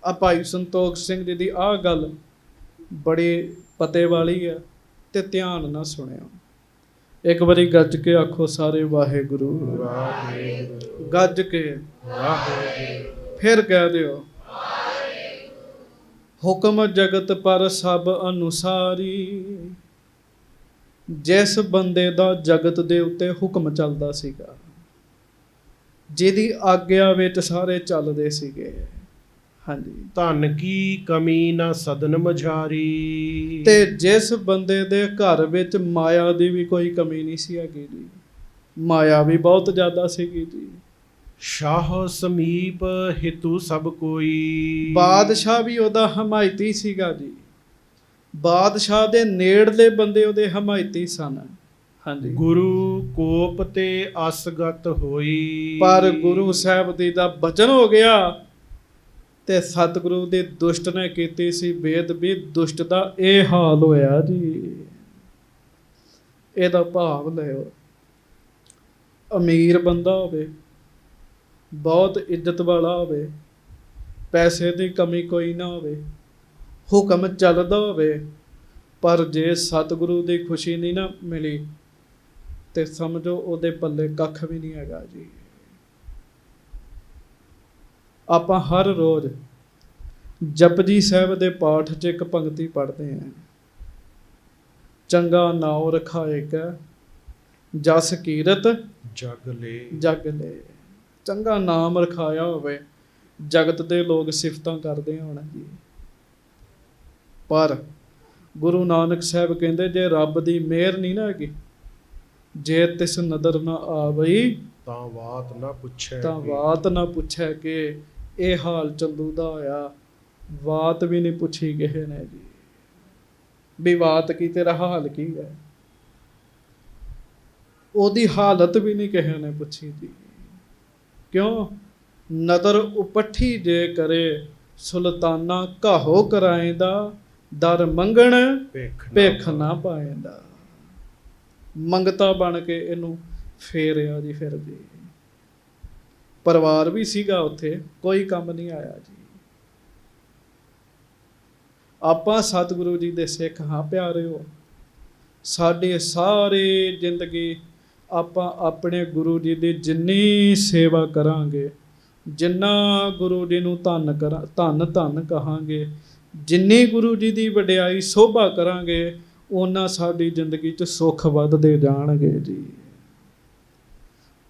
ਆ ਭਾਈ ਸੰਤੋਖ ਸਿੰਘ ਜੀ ਦੀ ਆਹ ਗੱਲ ਬੜੀ ਪਤੇ ਵਾਲੀ ਆ ਤੇ ਧਿਆਨ ਨਾਲ ਸੁਣਿਓ। ਇੱਕ ਵਾਰੀ ਗੱਜ ਕੇ ਆਖੋ ਸਾਰੇ ਵਾਹਿਗੁਰੂ ਵਾਹਿਗੁਰੂ। ਗੱਜ ਕੇ ਵਾਹਿਗੁਰੂ। ਫਿਰ ਕਹਿ ਦਿਓ ਹੁਕਮ ਜਗਤ ਪਰ ਸਭ ਅਨੁਸਾਰੀ। ਜਿਸ ਬੰਦੇ ਦਾ ਜਗਤ ਦੇ ਉੱਤੇ ਹੁਕਮ ਚੱਲਦਾ ਸੀਗਾ, ਜਿਹਦੀ ਆਗਿਆ ਵਿੱਚ ਸਾਰੇ ਚੱਲਦੇ ਸੀਗੇ। ਹਾਂਜੀ। ਧਨ ਕੀ ਕਮੀ ਨਾ ਸਦਨ ਮਝਾਰੀ। ਤੇ ਜਿਸ ਬੰਦੇ ਦੇ ਘਰ ਵਿੱਚ ਮਾਇਆ ਦੀ ਵੀ ਕੋਈ ਕਮੀ ਨਹੀਂ ਸੀ ਹੈਗੀ ਜੀ, ਮਾਇਆ ਵੀ ਬਹੁਤ ਜ਼ਿਆਦਾ ਸੀਗੀ ਜੀ। ਸ਼ਾਹ ਸਮੀਪ ਹਿਤੂ ਸਭ ਕੋਈ। ਬਾਦਸ਼ਾਹ ਵੀ ਉਹਦਾ ਹਮਾਇਤੀ ਸੀਗਾ ਜੀ, ਬਾਦਸ਼ਾਹ ਦੇ ਨੇੜਲੇ ਬੰਦੇ ਉਹਦੇ ਹਮਾਇਤੀ ਸਨ। ਹਾਂਜੀ। ਗੁਰੂ ਕੋਪ ਤੇ ਅਸਗਤ ਹੋਈ। ਪਰ ਗੁਰੂ ਸਾਹਿਬ ਜੀ ਦਾ ਬਚਨ ਹੋ ਗਿਆ ਤੇ ਸਤਿਗੁਰੂ ਦੇ ਦੁਸ਼ਟ ਨੇ ਕੀਤੀ ਸੀ ਬੇਅਦਬੀ, ਦੁਸ਼ਟ ਦਾ ਇਹ ਹਾਲ ਹੋਇਆ ਜੀ। ਇਹਦਾ ਭਾਵ ਲਿਓ, ਅਮੀਰ ਬੰਦਾ ਹੋਵੇ, ਬਹੁਤ ਇੱਜ਼ਤ ਵਾਲਾ ਹੋਵੇ, ਪੈਸੇ ਦੀ ਕਮੀ ਕੋਈ ਨਾ ਹੋਵੇ, ਹੁਕਮ ਚੱਲਦਾ ਹੋਵੇ, ਪਰ ਜੇ ਸਤਿਗੁਰੂ ਦੀ ਖੁਸ਼ੀ ਨਹੀਂ ਨਾ ਮਿਲੀ ਤੇ ਸਮਝੋ ਉਹਦੇ ਪੱਲੇ ਕੱਖ ਵੀ ਨਹੀਂ ਹੈਗਾ ਜੀ। ਆਪਾਂ ਹਰ ਰੋਜ਼ ਜਪਜੀ ਸਾਹਿਬ ਦੇ ਪਾਠ 'ਚ ਇੱਕ ਪੰਕਤੀ ਪੜ੍ਹਦੇ ਹਾਂ, ਚੰਗਾ ਨਾਉ ਰਖਾਏਗਾ ਜਸ ਕੀਰਤ ਜਗ ਲੈ। ਜਗ ਲੈ। ਚੰਗਾ ਨਾਮ ਰਖਾਇਆ ਹੋਵੇ, ਜਗਤ ਦੇ ਲੋਕ ਸਿਫਤਾਂ ਕਰਦੇ ਹੋਣ ਜੀ। ਪਰ ਗੁਰੂ ਨਾਨਕ ਸਾਹਿਬ ਕਹਿੰਦੇ ਜੇ ਰੱਬ ਦੀ ਮਿਹਰ ਨਹੀਂ ਨਾ ਹੈਗੀ, ਜੇ ਤਿਸ ਨਦਰ ਨਾ ਆਵਈ ਤਾਂ ਬਾਤ ਨਾ ਪੁੱਛੈ। ਤਾਂ ਬਾਤ ਨਾ ਪੁੱਛੈ ਕਿ ਇਹ ਹਾਲ ਚੰਦੂ ਦਾ ਹੋਇਆ, ਬਾਤ ਵੀ ਨਹੀਂ ਪੁੱਛੀ ਕਿਸੇ ਨੇ ਜੀ ਵੀ ਬਾਤ ਕੀ ਤੇਰਾ ਹਾਲ ਕੀ ਹੈ। ਉਹਦੀ ਹਾਲਤ ਵੀ ਨਹੀਂ ਕਿਸੇ ਨੇ ਪੁੱਛੀ ਜੀ। ਕਿਉਂ? ਨਦਰ ਉਪੱਠੀ ਜੇ ਕਰੇ, ਸੁਲਤਾਨਾ ਘਾਹੋ ਕਰਾਏਂਦਾ, ਦਰ ਮੰਗਣ ਭਿੱਖ ਨਾ ਪਾਏਂਦਾ। ਮੰਗਤਾ ਬਣ ਕੇ ਇਹਨੂੰ ਫੇਰਿਆ ਜੀ। ਫਿਰ ਜੀ ਪਰਿਵਾਰ ਵੀ ਸੀਗਾ ਉੱਥੇ, ਕੋਈ ਕੰਮ ਨਹੀਂ ਆਇਆ ਜੀ। ਆਪਾਂ ਸਤਿਗੁਰੂ ਜੀ ਦੇ ਸਿੱਖ ਹਾਂ ਪਿਆਰਿਓ। ਸਾਡੀ ਸਾਰੀ ਜ਼ਿੰਦਗੀ ਆਪਾਂ ਆਪਣੇ ਗੁਰੂ ਜੀ ਦੀ ਜਿੰਨੀ ਸੇਵਾ ਕਰਾਂਗੇ, ਜਿੰਨਾ ਗੁਰੂ ਜੀ ਨੂੰ ਧੰਨ ਧੰਨ ਕਹਾਂਗੇ, ਜਿੰਨੀ ਗੁਰੂ ਜੀ ਦੀ ਵਡਿਆਈ ਸੋਭਾ ਕਰਾਂਗੇ, ਓਨਾ ਸਾਡੀ ਜ਼ਿੰਦਗੀ 'ਚ ਸੁੱਖ ਵੱਧਦੇ ਜਾਣਗੇ ਜੀ।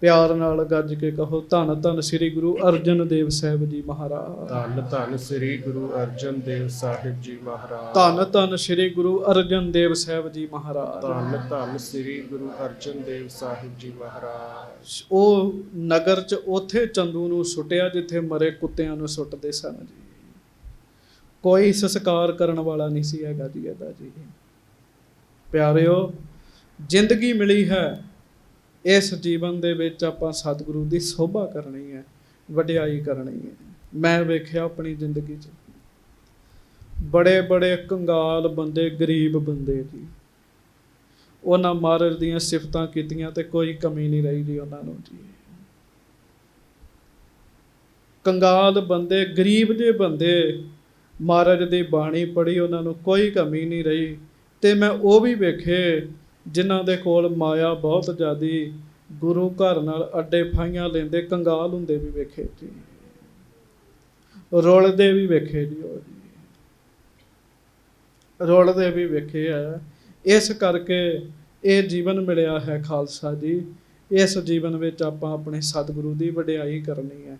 ਪਿਆਰ ਨਾਲ ਗੱਜ ਕੇ ਕਹੋ, ਧੰਨ ਧੰਨ ਸ੍ਰੀ ਗੁਰੂ ਅਰਜਨ ਦੇਵ ਸਾਹਿਬ ਜੀ ਮਹਾਰਾਜ। ਧੰਨ ਧੰਨ ਸ੍ਰੀ ਗੁਰੂ ਅਰਜਨ ਦੇਵ ਸਾਹਿਬ ਜੀ ਮਹਾਰਾਜ। ਧੰਨ ਧੰਨ ਸ੍ਰੀ ਗੁਰੂ ਅਰਜਨ ਦੇਵ ਸਾਹਿਬ ਜੀ ਮਹਾਰਾਜ। ਧੰਨ ਧੰਨ ਸ੍ਰੀ ਗੁਰੂ ਅਰਜਨ ਦੇਵ ਸਾਹਿਬ ਜੀ ਮਹਾਰਾਜ। ਉਹ ਨਗਰ 'ਚ ਉੱਥੇ ਚੰਦੂ ਨੂੰ ਸੁੱਟਿਆ ਜਿੱਥੇ ਮਰੇ ਕੁੱਤਿਆਂ ਨੂੰ ਸੁੱਟਦੇ ਸਨ ਜੀ। ਕੋਈ ਸੰਸਕਾਰ ਕਰਨ ਵਾਲਾ ਨਹੀਂ ਸੀ ਹੈਗਾ ਜੀ ਇਹਦਾ ਜੀ। ਪਿਆਰਿਓ, ਜ਼ਿੰਦਗੀ ਮਿਲੀ ਹੈ, ਇਸ ਜੀਵਨ ਦੇ ਵਿੱਚ ਆਪਾਂ ਸਤਿਗੁਰੂ ਦੀ ਸੋਭਾ ਕਰਨੀ ਹੈ, ਵਡਿਆਈ ਕਰਨੀ ਹੈ। ਮੈਂ ਵੇਖਿਆ ਆਪਣੀ ਜ਼ਿੰਦਗੀ 'ਚ ਬੜੇ ਬੜੇ ਕੰਗਾਲ ਬੰਦੇ, ਗਰੀਬ ਬੰਦੇ ਜੀ, ਉਹਨਾਂ ਮਹਾਰਾਜ ਦੀਆਂ ਸਿਫਤਾਂ ਕੀਤੀਆਂ ਤੇ ਕੋਈ ਕਮੀ ਨਹੀਂ ਰਹੀ ਜੀ ਉਹਨਾਂ ਨੂੰ ਜੀ। ਕੰਗਾਲ ਬੰਦੇ, ਗਰੀਬ ਜਿਹੇ ਬੰਦੇ, ਮਹਾਰਾਜ ਦੀ ਬਾਣੀ ਪੜ੍ਹੀ, ਉਹਨਾਂ ਨੂੰ ਕੋਈ ਕਮੀ ਨਹੀਂ ਰਹੀ। ਤੇ ਮੈਂ ਉਹ ਵੀ ਵੇਖੇ ਜਿਨ੍ਹਾਂ ਦੇ ਕੋਲ ਮਾਇਆ ਬਹੁਤ ਜ਼ਿਆਦੀ, ਗੁਰੂ ਘਰ ਨਾਲ ਅੱਡੇ ਫਾਈਆਂ ਲੈਂਦੇ, ਕੰਗਾਲ ਹੁੰਦੇ ਵੀ ਵੇਖੇ ਜੀ, ਰੁਲਦੇ ਵੀ ਵੇਖੇ ਜੀ, ਉਹ ਜੀ ਰੁਲਦੇ ਵੀ ਵੇਖੇ ਆ। ਇਸ ਕਰਕੇ ਇਹ ਜੀਵਨ ਮਿਲਿਆ ਹੈ ਖਾਲਸਾ ਜੀ। ਇਸ ਜੀਵਨ ਵਿੱਚ ਆਪਾਂ ਆਪਣੇ ਸਤਿਗੁਰੂ ਦੀ ਵਡਿਆਈ ਕਰਨੀ ਹੈ,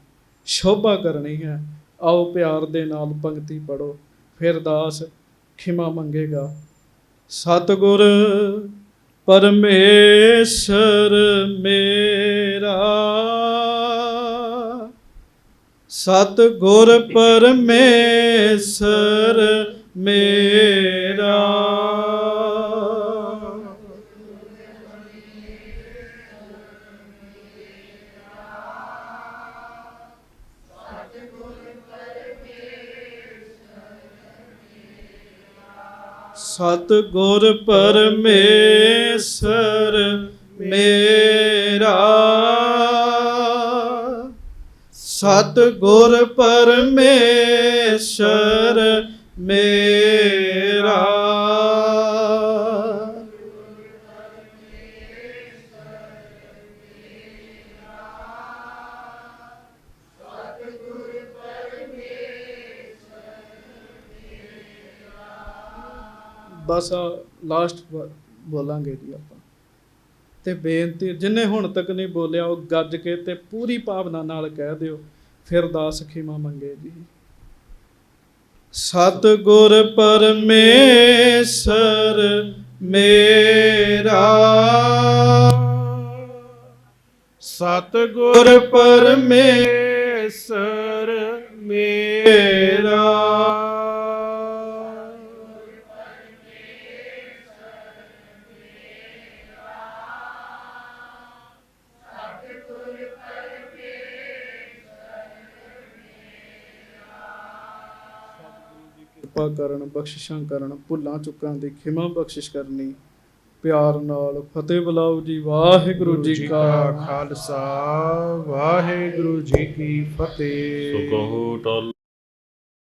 ਸ਼ੋਭਾ ਕਰਨੀ ਹੈ। ਆਓ ਪਿਆਰ ਦੇ ਨਾਲ ਪੰਕਤੀ ਪੜੋ, ਫਿਰ ਦਾਸ ਖਿਮਾ ਮੰਗੇਗਾ। ਸਤਿਗੁਰ ਪਰਮੇਸ਼ਰ ਮੇਰਾ, ਸਤਿਗੁਰ ਪਰਮੇਸ਼ਰ ਮੇਰਾ, ਸਤਿਗੁਰ ਪਰਮੇਸ਼ਰ ਮੇਰਾ, ਸਤਿਗੁਰ ਪਰਮੇਸ਼ਰ ਮੇਰਾ, ਬਸ ਲਾਸਟ ਬੋਲਾਂਗੇ ਜੀ ਆਪਾਂ। ਤੇ ਬੇਨਤੀ, ਜਿਹਨੇ ਹੁਣ ਤੱਕ ਨਹੀਂ ਬੋਲਿਆ ਉਹ ਗੱਜ ਕੇ ਤੇ ਪੂਰੀ ਭਾਵਨਾ ਨਾਲ ਕਹਿ ਦਿਓ, ਫਿਰ ਦਾਸ ਖਿਮਾ ਮੰਗੇ ਜੀ। ਸਤਿਗੁਰ ਪਰਮੇਸ਼ਰ ਮੇਰਾ, ਸਤਿਗੁਰ ਪਰਮੇਸ਼ਰ ਮੇਰਾ, ਕਿਰਪਾ ਕਰਨ, ਬਖਸ਼ਿਸ਼ਾਂ ਕਰਨ, ਭੁੱਲਾਂ ਚੁੱਕਾਂ ਦੀ ਖਿਮਾ ਬਖਸ਼ਿਸ਼ ਕਰਨੀ। ਪਿਆਰ ਨਾਲ ਫਤਿਹ ਬੁਲਾਓ ਜੀ। ਵਾਹਿਗੁਰੂ ਜੀ ਕਾ ਖਾਲਸਾ, ਵਾਹਿਗੁਰੂ ਜੀ ਕੀ ਫਤਿਹ। ਸੋ ਕਹੋ ਟਲ